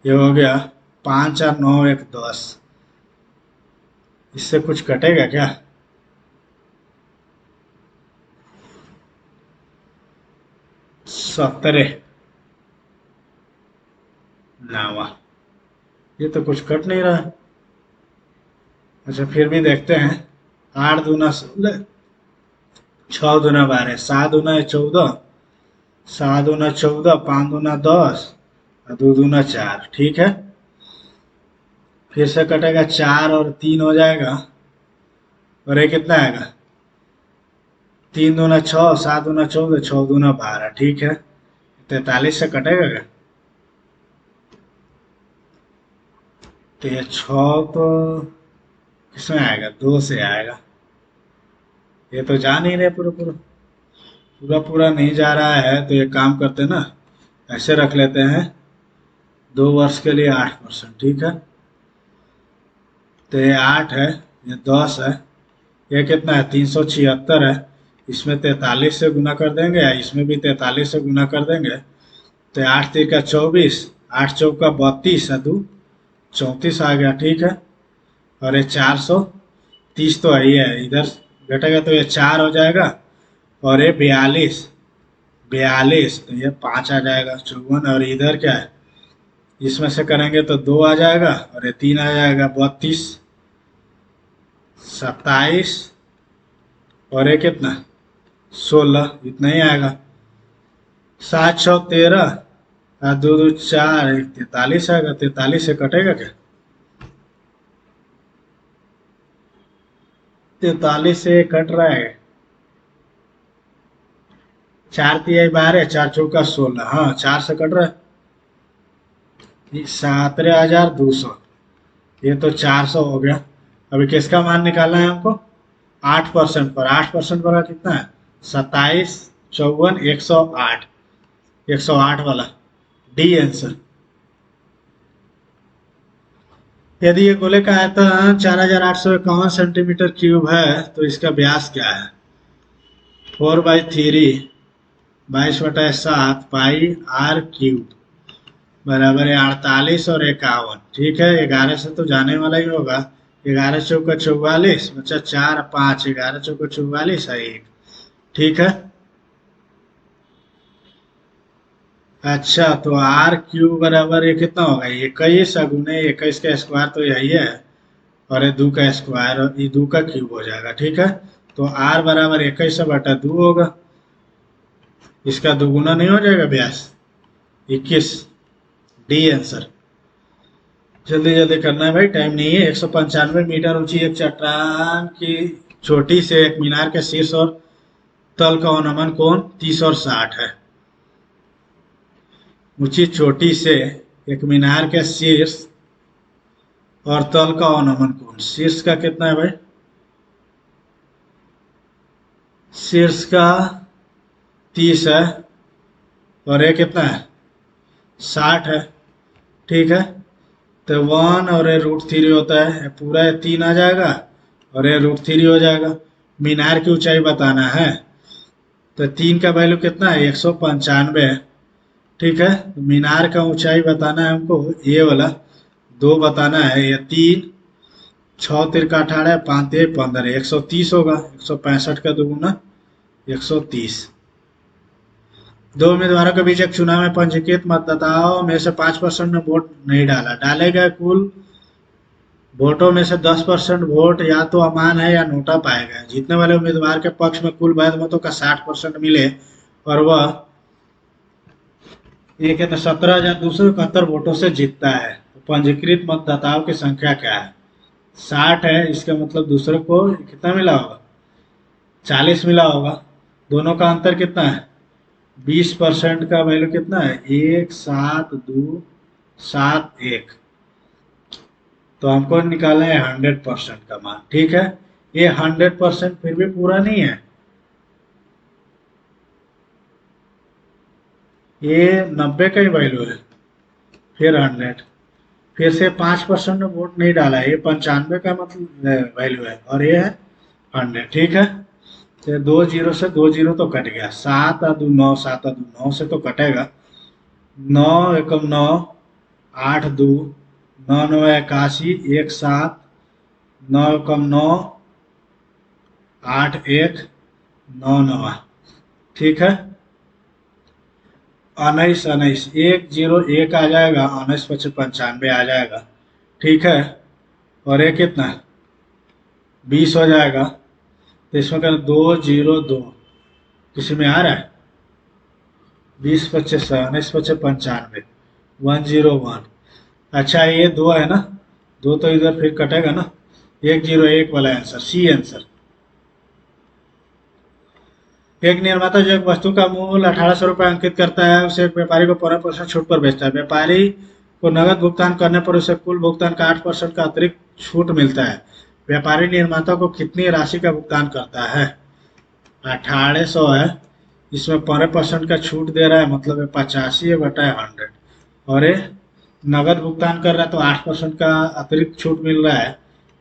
ये हो गया 5 और 9 1 10। इससे कुछ कटेगा क्या? 17 नावा, ये तो कुछ कट नहीं रहा। अच्छा फिर भी देखते हैं। 8 दूना 16, 6 दूना 12, 7 दूना 14, 7 दूना 14, 5 दूना 10 और 2 दूना 4। ठीक है, फिर से कटेगा 4 और 3 हो जाएगा, और ये कितना आएगा? 3 दूना 6, 7 दूना 14, 6 दूना 12। ठीक है, 43 से कटेगा क्या? तो ये 6 तो किसमें आएगा? 2 से आएगा। ये तो जा नहीं रहे, पूरा पूरा पूरा पूरा नहीं जा रहा है। तो ये काम करते हैं ना, ऐसे रख लेते हैं। 2 वर्ष के लिए 8%। ठीक है, तो ये 8 है, ये 10 है, ये कितना है? 376 है। इसमें 43 से गुना कर देंगे या इसमें भी 43 से गुना कर देंगे। तो 8 3 का 24, 8 चौक का 32 है, 2 34 आ गया। ठीक है, और ये 430 तो है, इधर घटेगा तो ये 4 हो जाएगा, और ये 42 42, तो ये 5 आ जाएगा 54। और इधर क्या है? इसमें से करेंगे तो 2 आ जाएगा, और ये 3 आ जाएगा 32 27, और ये कितना? 16, इतना ही आएगा। 7 6 13 और 2 2 4, 43 आएगा। 43 से कटेगा क्या? 43 से कट रहा है। 4 तिहाई 12, 4 चौका 16, हाँ 4 से कट रहा है। 17,200, ये तो 400 हो गया। अभी किसका मान निकालना है हमको? 8% पर। 8% वाला कितना है? 27 54 108, 108 वाला डी आंसर। यदि ये गोले का आयतन 4,851 सेंटीमीटर क्यूब है तो इसका व्यास क्या है? 4/3 22/7 पाई आर क्यूब बराबर है 48 और 51। ठीक है, 11 से तो जाने वाला ही होगा। 11 चौका 44, बच्चा 4 5, 11 चौका 44 है 1। ठीक है, अच्छा तो आर क्यूब बराबर ये कितना होगा? 21 गुने 21 का स्क्वायर तो यही है, और ये 2 का स्क्वायर, और ये 2 का क्यूब हो जाएगा। ठीक है, तो आर बराबर 21/2 होगा। इसका दोगुना नहीं हो जाएगा व्यास? 21, डी आंसर। जल्दी जल्दी करना है भाई, टाइम नहीं है। 195 मीटर ऊंची एक चट्टान की चोटी से एक मीनार के शीर्ष और तल का अनुमान कोण 30 और 60 है। ऊंची चोटी से एक मीनार के शीर्ष और तल का अनुमान कोण, शीर्ष का कितना है भाई? शीर्ष का 30 है, और ये कितना है? 60 है। ठीक है, तो 1 और ये √3 होता है, पूरा 3 आ जाएगा, और ये √3 हो जाएगा। मीनार की ऊंचाई बताना है, तो 3 का वैल्यू कितना है? 195 है। ठीक है, तो मीनार का ऊंचाई बताना है हमको, ये वाला 2 बताना है। ये 3 6 तिरका 18, 5 3 15, 130 होगा। 165 का दोगुना 130। 2 उम्मीदवारों के बीच एक चुनाव में पंजीकृत मतदाताओं में से 5% ने वोट नहीं डाला। डाले गए कुल वोटों में से 10% वोट या तो अमान है या नोटा पाए गए। जीतने वाले उम्मीदवार के पक्ष में कुल वैध मतों का 60% मिले, और वह ये कहते 17,271 वोटों से जीतता है। तो पंजीकृत मतदाताओं की संख्या क्या है? 60 है, इसका मतलब दूसरे को कितना मिला होगा? 40 मिला होगा। दोनों का अंतर कितना है? 20% का वैल्यू कितना है? 1 7 2 7 1। तो हमको निकालना है 100% का मान, ठीक है। ये 100% फिर भी पूरा नहीं है, ये 90 का ही वैल्यू है, फिर 100, फिर से 5% ने वोट नहीं डाला है, ये 95 का मतलब वैल्यू है, और ये है 100, ठीक है। तो 2 जीरो से 2 जीरो तो कट गया, 7 आ 2 9, 7 आ 2 9 से तो कटेगा, 9 एकम 9, 8 2, 9 9 81, 17, 9 एकम 9, 8 1, 9 9, ठीक है। 19 19, 1 0 1 आ जाएगा, 19 25 95 आ जाएगा, ठीक है। और ये कितना 20 हो जाएगा, तो इसमें क्या 2 0 2, किसी में आ रहा है 20 25 19 25 95, 101। अच्छा ये 2 है ना, 2 तो इधर फिर कटेगा ना, 1 0 1 वाला आंसर, सी आंसर। एक निर्माता जो एक वस्तु का मूल्य 1800 रुपये अंकित करता है, उसे एक व्यापारी को 15% छूट पर बेचता है। व्यापारी को नगद भुगतान करने पर उसे कुल भुगतान का 8% का अतिरिक्त छूट मिलता है। व्यापारी निर्माता को कितनी राशि का भुगतान करता है? 1800 है, इसमें 15% का छूट दे रहा है, मतलब 85/100, और ये नगद भुगतान कर रहा है तो 8% का अतिरिक्त छूट मिल रहा है,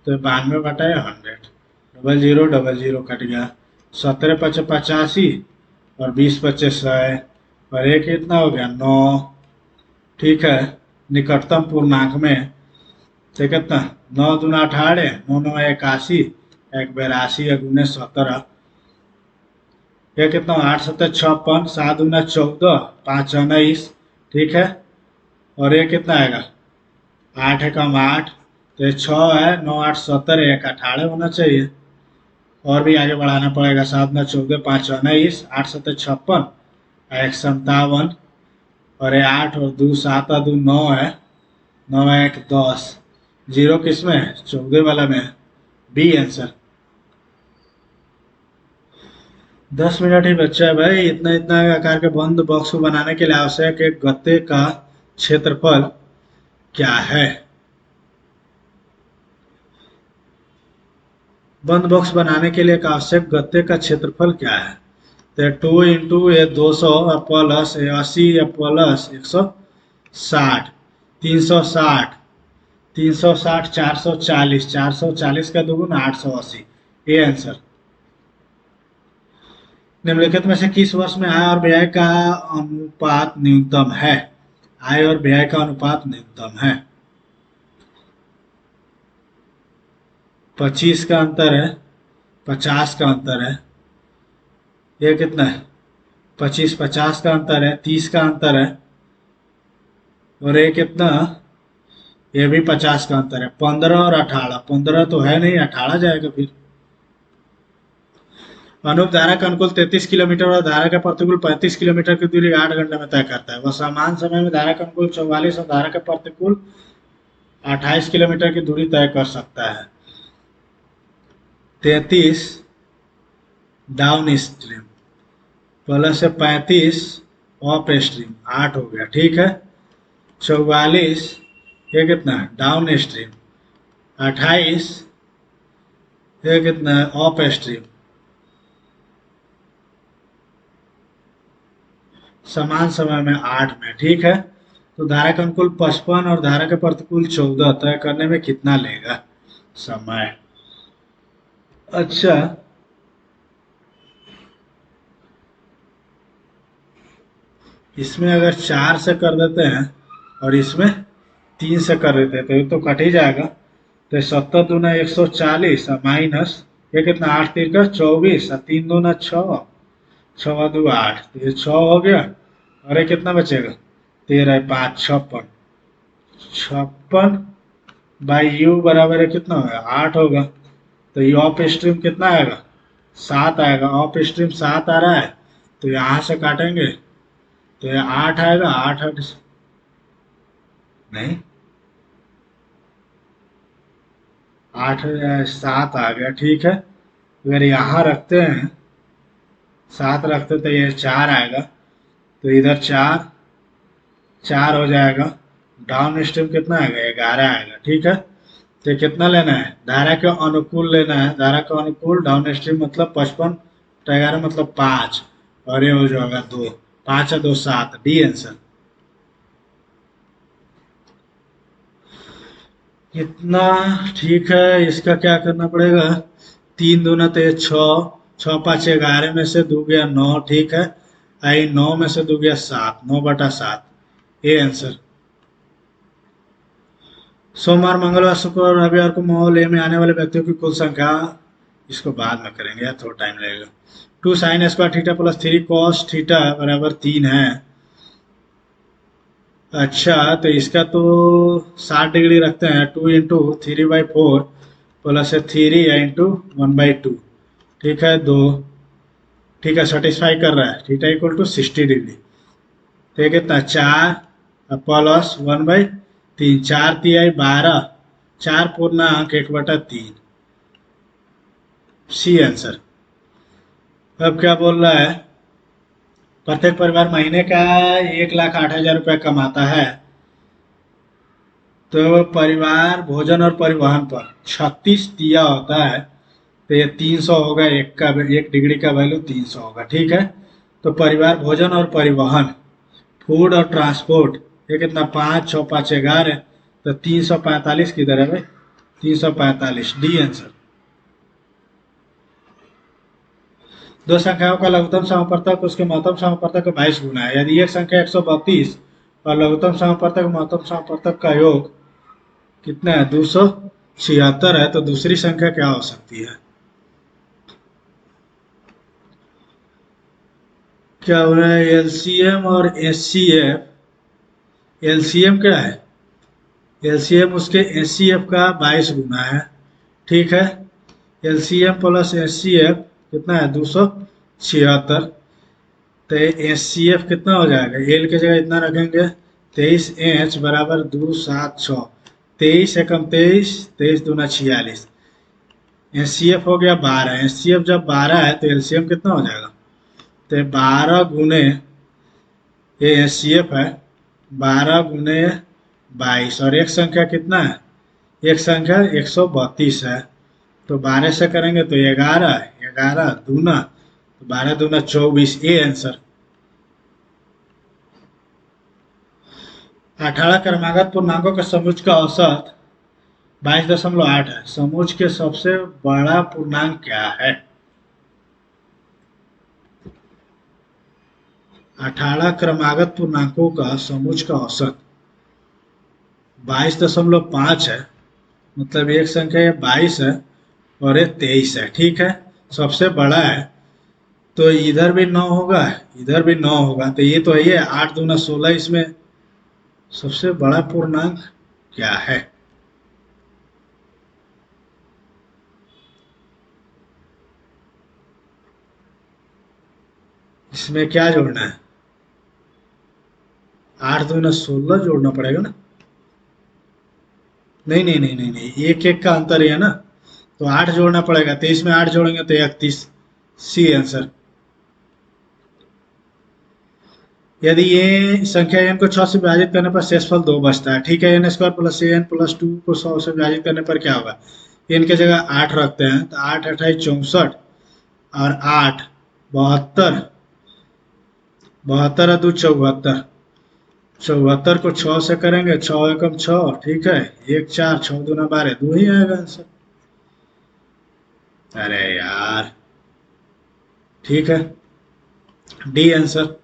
तो 92/100, 0000 कट गया, 17 5 85, और 20 25 100, और एक कितना हो गया 9, ठीक है। निकटतम पूर्णांक में तो कितना 9 दूना 18, 9 9 81, 1 82, 17, ये कितना 8 7 56, 7 दूना 14, 5 19, ठीक है। और ये कितना आएगा 8 एकम 8, तो ये 6 है, 9 8 17, 1 18 होना चाहिए, और भी आगे बढ़ाना पड़ेगा, 7 9 14, 5 19, 8 7 56, 1 57, और ये 8 और 2 7 आ 2 9 है, 9 1 10, जीरो किसमें है 14 वाला में है, बी आंसर। 10 मिनट ही बच्चा है भाई, इतना इतना आकार के बंद बॉक्स को बनाने के लिए आवश्यक एक गत्ते का क्षेत्रफल क्या है? बंद बॉक्स बनाने के लिए एक आवश्यक गत्ते का क्षेत्रफल क्या है? तो 2 इंटू ये 200 प्लस 80 प्लस 160, 360, 360, 440, 440 का दोगुना 880, ये आंसर। निम्नलिखित में से किस वर्ष में आय और व्यय का अनुपात न्यूनतम है? आय और व्यय का अनुपात न्यूनतम है, 25 का अंतर है, 50 का अंतर है, ये कितना है 25 50 का अंतर है, 30 का अंतर है, और ये कितना, ये भी 50 का अंतर है, 15 और 18, 15 तो है नहीं, 18 जाएगा फिर। अनुप धारा का अनुकूल 33 किलोमीटर और धारा का प्रतिकूल 35 किलोमीटर की दूरी 8 घंटे में तय करता है। वह समान समय में धारा का अनुकूल 44 और धारा का प्रतिकूल 28 किलोमीटर की दूरी तय कर सकता है। 33 down stream plus 35 up stream, 8 हो गया, ठीक है। 44 ये कितना है डाउन स्ट्रीम, 28 ये कितना है अप स्ट्रीम, समान समय में 8 में, ठीक है। तो धारा का अनुकूल 55 और धारा का प्रतिकूल 14 तय करने में कितना लेगा समय? अच्छा, इसमें अगर 4 से कर देते हैं और इसमें 3 से कर देते हैं तो ये तो कट ही जाएगा, तो 70 दूना 140 माइनस ये कितना 8 3 का 24, 3 दूना 6, 6 2 8, तो ये 6 हो गया, और ये कितना बचेगा 13 5 56, 56 बाई यू बराबर है कितना होगा 8 होगा, तो ये ऑफ स्ट्रीम कितना आएगा 7 आएगा, ऑफ स्ट्रीम 7 आ रहा है, तो यहाँ से काटेंगे तो ये 8 आएगा, 8 नहीं 8 7 आ गया, ठीक है। अगर यहाँ रखते हैं 7 रखते तो ये 4 आएगा, तो इधर 4 4 हो जाएगा, डाउन स्ट्रीम कितना आएगा, 11 आएगा। ठीक है, तो कितना लेना है, धारा के अनुकूल लेना है, धारा के अनुकूल डाउन स्ट्रीम मतलब 55, तो 11 मतलब 5, और ये हो जाएगा 2, 5 है 2 7, डी आंसर। इतना ठीक है, इसका क्या करना पड़ेगा, 3 दूना तो ये 6, 6 5 11 में से 2 गया 9, ठीक है, आई 9 में से 2 गया 7, 9/7, ये आंसर। सोमवार मंगलवार शुक्रवार रविवार को मॉल ए में आने वाले व्यक्तियों की कुल संख्या, इसको बाद में करेंगे यार, थोड़ा टाइम लगेगा। 2 sin² theta plus 3 cos theta बराबर 3 है। अच्छा, तो इसका तो 60 डिग्री रखते हैं, 2 × 3/4 प्लस 3 इंटू 1/2, ठीक है 2, ठीक है सेटिस्फाई कर रहा है, थीटा इक्वल टू 60 डिग्री। तो ये कितना 4 प्लस 1/3, 4×3 = 12, 4 पूर्णांक 1/3, सी आंसर। अब क्या बोल रहा है, प्रत्येक परिवार महीने का 1,08,000 रुपया कमाता है, तो परिवार भोजन और परिवहन पर 36 दिया होता है, तो ये 300 होगा, 1 डिग्री का वैल्यू 300 होगा। ठीक है, तो परिवार भोजन और परिवहन, फूड और ट्रांसपोर्ट, ये कितना 5 6 5 11, तो 345 किधर है भाई, 345, डी आंसर। दो संख्याओं का लघुत्तम समापवर्तक उसके महत्तम समापवर्तक का 22 गुना है। यदि एक संख्या 132 और लघुत्तम समापवर्तक महत्तम समापवर्तक का योग कितना है, 276 है, तो दूसरी संख्या क्या हो सकती है। क्या हो रहा है, एलसीएम और एचसीएफ। एलसीएम क्या है, एलसीएम उसके एचसीएफ का 22 गुना है। ठीक है, एलसीएम प्लस एचसीएफ कितना है, 276, तो एचसीएफ कितना हो जाएगा, एल की जगह इतना रखेंगे, 23H बराबर 276, 23 एकम 23, 23 दूना 46, एचसीएफ हो गया 12, एचसीएफ जब 12 है तो एलसीएम कितना हो जाएगा, तो 12 गुने, ये एचसीएफ है, 12 गुने 22, और एक संख्या कितना है, एक संख्या 132 है, तो 12 से करेंगे तो 11, 11 दूना, तो 12 दूना 24, ये आंसर। 18 क्रमागत पूर्णांकों के समुच्चय का औसत 22.8 है। समुच्चय के सबसे बड़ा पूर्णांक क्या है, 18 क्रमागत पूर्णांकों का समुच्चय का औसत 22.5 है, मतलब एक संख्या ये 22 है और ये 23 है। ठीक है, सबसे बड़ा है, तो इधर भी 9 होगा, इधर भी 9 होगा, तो ये तो है, 8 दूना 16, इसमें सबसे बड़ा पूर्णांक क्या है। इसमें क्या जोड़ना है, 8 दूना 16 जोड़ना पड़ेगा ना, नहीं नहीं नहीं नहीं नहीं, एक एक का अंतर ही है ना, तो 8 जोड़ना पड़ेगा, 23 में 8 जोड़ेंगे तो 31, सी आंसर। यदि ये संख्या n को 6 से विभाजित करने पर शेषफल 2 बचता है, ठीक है, n² प्लस n प्लस 2 को 100 से विभाजित करने पर क्या होगा, n की जगह 8 रखते हैं, तो 8 28 64, और 8 72, 72 2 74, 74 को 6 से करेंगे, 6 एकम 6, ठीक है, 1 4, 6 दूना 12, 2 ही आएगा आंसर। अरे यार, ठीक है, डी आंसर।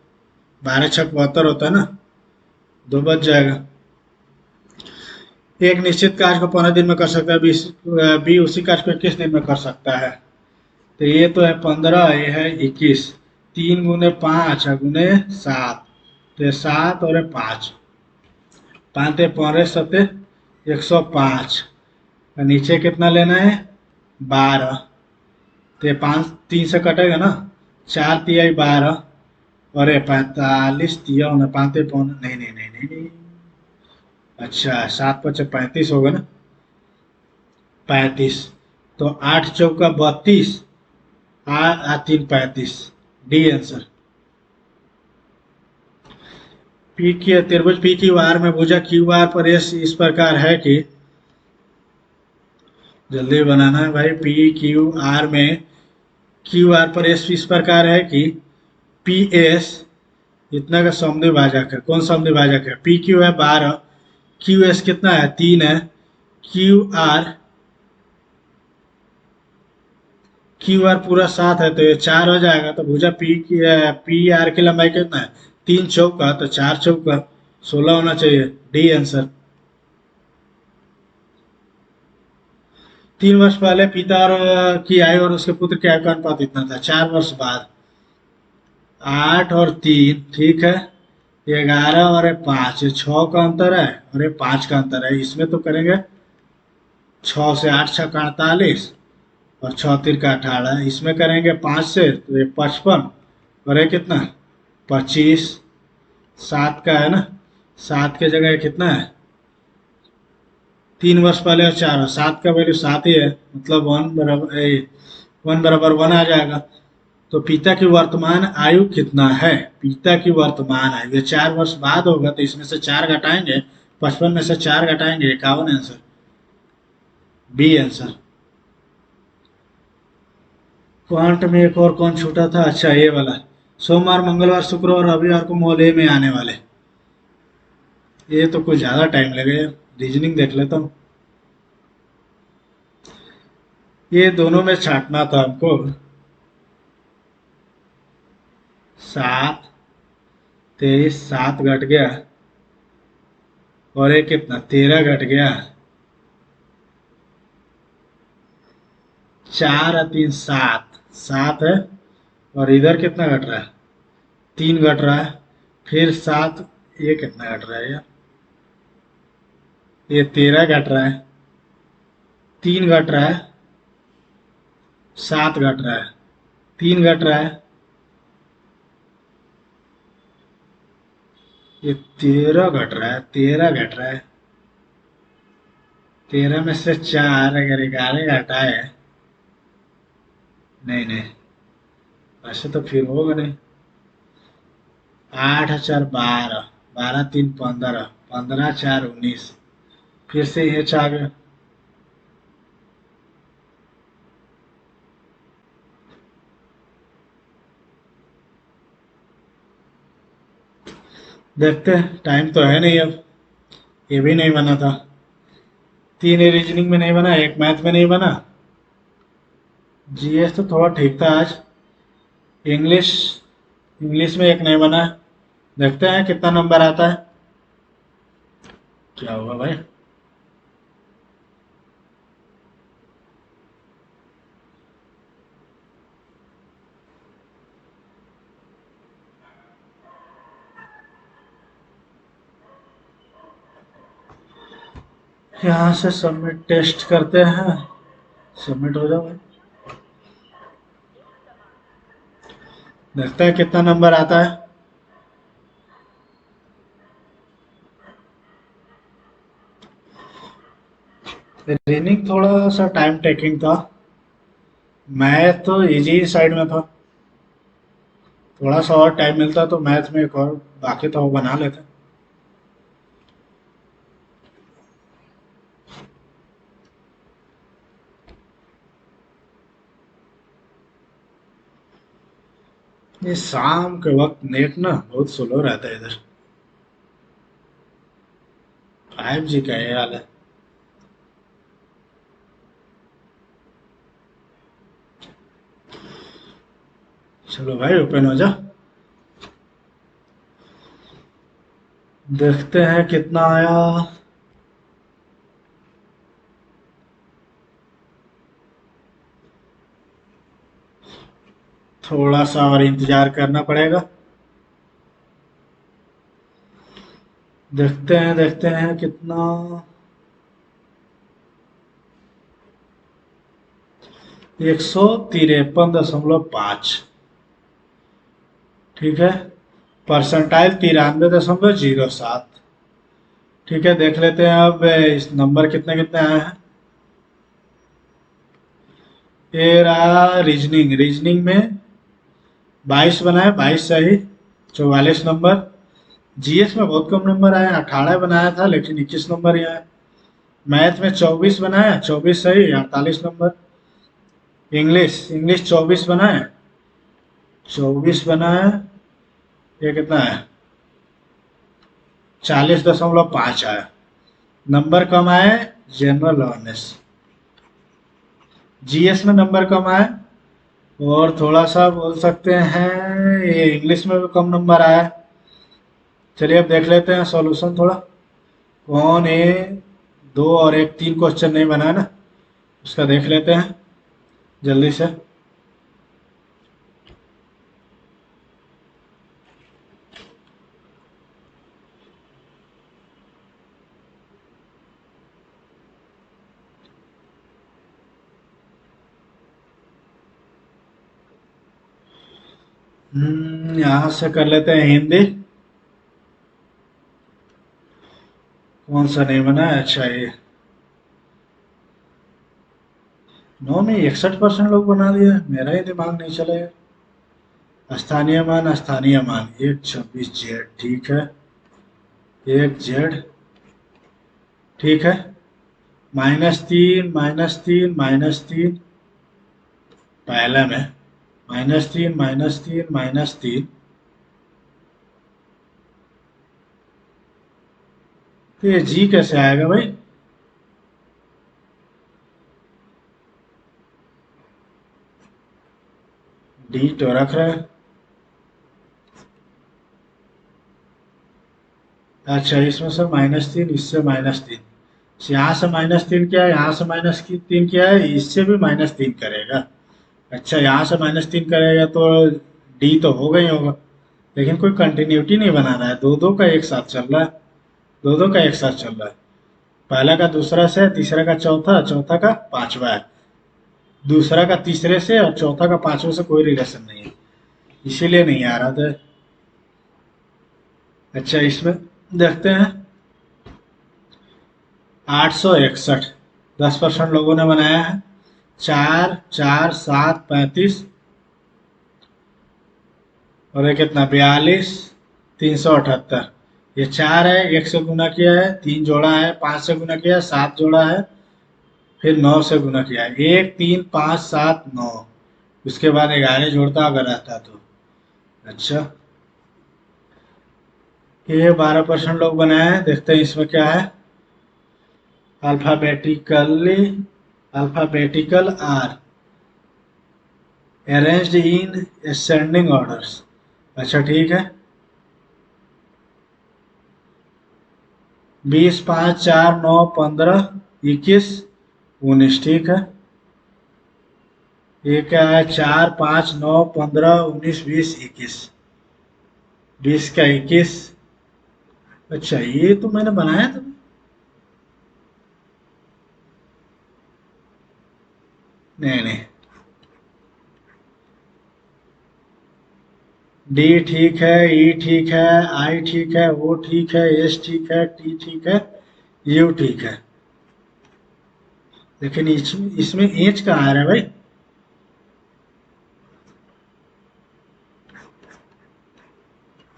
12 6 72 होता है ना, 2 बच जाएगा। एक निश्चित कार्य को 15 दिन में कर सकता है, बी उसी कार्य को 21 दिन में कर सकता है, तो ये तो है 15, ये है 21, 3 गुने 5 गुने 7, तो ये 7 और 5, 5 15 7 105, नीचे कितना लेना है, 12, तो ये 5 3 से कटेगा ना, 4 तिहाई 12, और ये 45 तिया होना, 5 पौन, नहीं नहीं नहीं नहीं नहीं, अच्छा 7 5 35 होगा ना, 35, तो 8 चौका 32, 8 3 35, डी आंसर। पी की त्रिभुज पी क्यू आर में भुजा क्यू आर पर एस इस प्रकार है कि, जल्दी बनाना है भाई, पी क्यू आर में क्यू आर पर एस इस प्रकार है कि पी एस इतना का समद्विभाजक है। कौन समद्विभाजक है? पी क्यू है 12, क्यू एस कितना है? 3 है। क्यू आर पूरा 7 है तो ये 4 हो जाएगा। तो भुजा पी आर की लंबाई कितना है? 3 चौका तो 4 चौका 16 होना चाहिए। D answer. 3 वर्ष पहले पिता और की आयु और उसके पुत्र की आयु का अनुपात इतना था। 4 वर्ष बाद 8 और 3, ठीक है, 11 और 5, ये 6 का अंतर है और ये 5 का अंतर है। इसमें तो करेंगे 6 से 8 6 का 48 और 6 3 का 18। इसमें करेंगे 5 से तो ये 55 और ये कितना? 25। 7 का है ना, 7 के जगह कितना है? 3 वर्ष पहले और 4 7 का वैल्यू 7 ही है, मतलब 1 बराबर 1 आ जाएगा। तो पिता की वर्तमान आयु कितना है? पिता की वर्तमान आयु, ये 4 वर्ष बाद होगा तो इसमें से 4 घटाएंगे, 55 में से 4 घटाएंगे 51। Answer B answer. क्वांट में एक और कौन छूटा था? अच्छा ये वाला, सोमवार मंगलवार शुक्रवार रविवार को मोहल्ले में आने वाले। ये तो कुछ ज्यादा टाइम लगेगा, रीजनिंग देख लेता हूँ। ये दोनों में छांटना था हमको। 7 23 7 घट गया और ये कितना? 13 घट गया। 4 और 3 7, 7 है और इधर कितना घट रहा है? 3 घट रहा है, फिर 7, ये कितना घट रहा है यार? ये 13 घट रहा है, 3 घट रहा है, 7 घट रहा है, 3 घट रहा है, ये 13 घट रहा है, 13 घट रहा है। 13 में से 4 अगर 11 घटाए, नहीं नहीं ऐसे तो फिर होगा नहीं। 8 4 12, 12 3 15, 15 4 19, फिर से ये आ गया। देखते हैं, टाइम तो है नहीं अब। ये भी नहीं बना था, 3 रीजनिंग में नहीं बना, 1 मैथ में नहीं बना। जीएस तो थोड़ा ठीक था आज। इंग्लिश, इंग्लिश में 1 नहीं बना। देखते हैं कितना नंबर आता है। क्या हुआ भाई? यहाँ से सबमिट टेस्ट करते हैं, सबमिट हो जाओ भाई। देखते हैं कितना नंबर आता है। रीजनिंग थोड़ा सा टाइम टेकिंग था, मैथ तो इजी साइड में था। थोड़ा सा और टाइम मिलता तो मैथ में एक और बाकी था वो बना लेते। ये शाम के वक्त नेट ना बहुत स्लो रहता है इधर। 5G का ये हाल है। चलो भाई ओपन हो जा, देखते हैं कितना आया। थोड़ा सा और इंतजार करना पड़ेगा। देखते हैं कितना। 153.5, ठीक है। परसेंटाइल 93.07, ठीक है। देख लेते हैं अब इस नंबर कितने कितने आए हैं। ये रहा रीजनिंग, रीजनिंग में 22 बनाए, 22 सही, 44 नंबर। जीएस में बहुत कम नंबर आए, 18 बनाया था लेकिन 21 नंबर ही आए। मैथ में 24 बनाया, 24 सही, 48 नंबर। इंग्लिश इंग्लिश 24 बनाए, 24 बनाया, ये कितना है, 40.5 आया। नंबर कम आए जनरल अवेयरनेस। जीएस में नंबर कम आए, और थोड़ा सा बोल सकते हैं ये इंग्लिश में भी कम नंबर आया। चलिए अब देख लेते हैं सॉल्यूशन थोड़ा। कौन ए दो और एक तीन क्वेश्चन नहीं बना है ना, उसका देख लेते हैं जल्दी से। यहाँ से कर लेते हैं हिंदी। कौन सा नहीं बना है, अच्छा ये 9 में 61% लोग बना दिया, मेरा ही दिमाग नहीं चलेगा। स्थानीय मान 126 जेड, ठीक है, 1 जेड, ठीक है। -3 -3 -3, पहले में -3 -3 -3, तो ये जी कैसे आएगा भाई? डी तो रख रहे हैं। अच्छा, इसमें से -3, इससे -3, यहाँ से -3 किया है, यहाँ से -3 किया है, इससे भी -3 करेगा। अच्छा, यहाँ से -3 करेगा तो डी तो होगा ही होगा, लेकिन कोई कंटिन्यूटी नहीं बना रहा है, दो दो का एक साथ चल रहा है, दो दो का एक साथ चल रहा है। पहला का दूसरा से, तीसरा का चौथा, चौथा का पांचवा है, दूसरा का तीसरे से और चौथा का पांचवे से कोई रिलेशन नहीं है, इसीलिए नहीं आ रहा था। अच्छा, इसमें देखते हैं 861, 10% लोगों ने बनाया है। 4 4 7 35, और ये कितना, 42 378। ये 4 है, 1 से गुना किया है, 3 जोड़ा है, 5 से गुना किया है, 7 जोड़ा है, फिर 9 से गुना किया है, 1 3 5 7 9, उसके बाद 11 जोड़ता अगर रहता तो। अच्छा, ये 12% लोग बनाए हैं, देखते हैं इसमें क्या है। Alphabetically, alphabetical are arranged in ascending orders. अच्छा, ठीक है। 20 5 4 9 15 21 19, ठीक है। ये क्या है, 4 5 9 15 19 20 21, 20 का 21। अच्छा, ये तो मैंने बनाया था। नहीं नहीं, डी ठीक है, ई ठीक है, आई ठीक है, ओ ठीक है, एस ठीक है, टी ठीक है, यू ठीक है, लेकिन इसमें एच कहाँ आ रहा है भाई?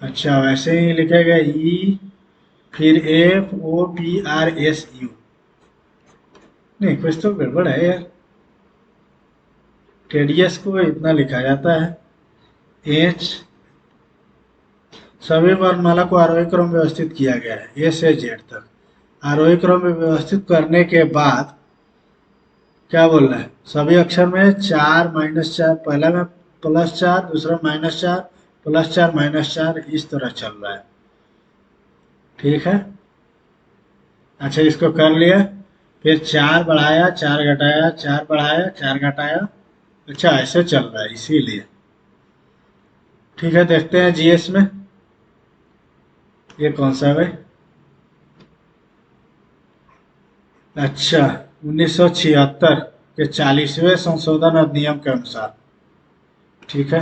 अच्छा, वैसे ही लिखेगा, ई फिर F O P R S U. नहीं, कुछ तो गड़बड़ है यार, टेडियस को इतना लिखा जाता है। एच, सभी वर्णमाला को आरोही क्रम में व्यवस्थित किया गया है, ए से जेड तक। आरोही क्रम में व्यवस्थित करने के बाद क्या बोल रहा है, सभी अक्षर में 4 -4, पहला में +4, दूसरा -4, +4 -4, इस तरह चल रहा है, ठीक है। अच्छा, इसको कर लिया, फिर 4 बढ़ाया, 4 घटाया, 4 बढ़ाया, 4 घटाया। अच्छा, ऐसे चल रहा है, इसीलिए। ठीक है, देखते हैं जीएस में ये कौन सा है भाई। अच्छा, 1976 के 40वें संशोधन अधिनियम के अनुसार, ठीक है।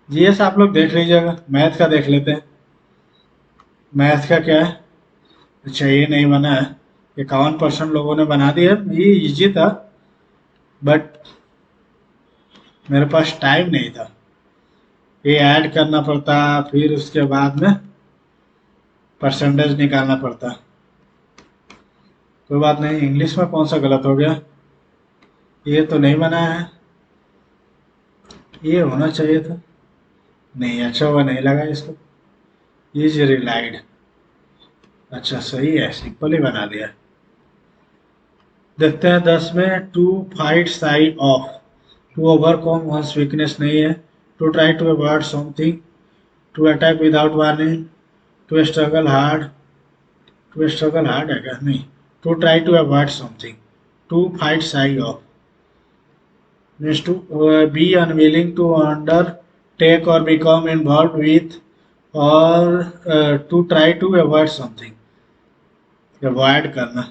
जीएस आप लोग देख लीजिएगा, मैथ का देख लेते हैं। मैथ का क्या है, अच्छा ये नहीं बना है, 51% लोगों ने बना दिया। ये इजी था, बट मेरे पास टाइम नहीं था, ये ऐड करना पड़ता, फिर उसके बाद में परसेंटेज निकालना पड़ता। कोई बात नहीं। इंग्लिश में कौन सा गलत हो गया, ये तो नहीं बना है, ये होना चाहिए था। नहीं, अच्छा हुआ नहीं लगा इसको। इज रिलाइड, अच्छा सही है, सिंपल ही बना दिया। देखते हैं 10 में। To fight shy of, to overcome one's weakness नहीं है। To try to avoid something, to attack without warning, to struggle hard. To struggle hard है क्या, नहीं। To try to avoid something, to fight shy of means to be unwilling to undertake or become involved with, or to try to avoid something, avoid करना।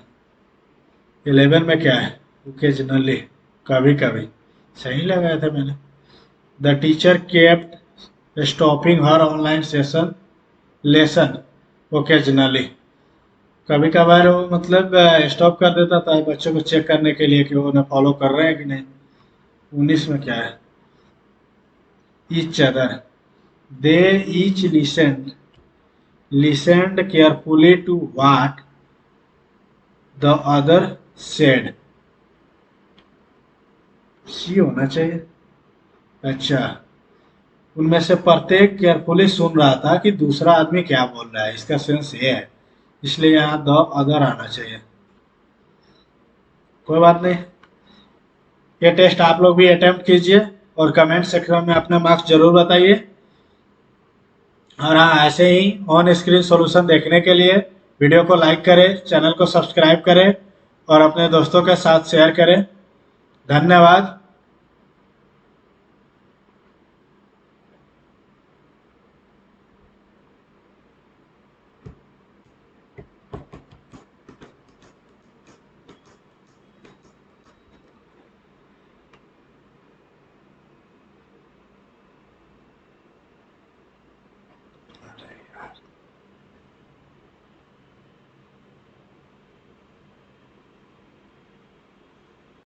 11 में क्या है, occasionally, कभी कभी, सही लगाया था मैंने। The teacher kept stopping her online session lesson occasionally, कभी कभार वो मतलब स्टॉप कर देता था बच्चों को चेक करने के लिए कि वो उन्हें फॉलो कर रहे हैं कि नहीं। 19 में क्या है, each other, they each listened carefully to what the other said, सी होना चाहिए। अच्छा, उनमें से प्रत्येक केयरफुली सुन रहा था कि दूसरा आदमी क्या बोल रहा है, इसका सेंस ये है, इसलिए यहाँ द अदर आना चाहिए। कोई बात नहीं, ये टेस्ट आप लोग भी अटेम्प्ट कीजिए और कमेंट सेक्शन में अपने मार्क्स जरूर बताइए। और हाँ, ऐसे ही ऑन स्क्रीन सॉल्यूशन देखने के लिए वीडियो को लाइक करें, चैनल को सब्सक्राइब करें और अपने दोस्तों के साथ शेयर करें। धन्यवाद।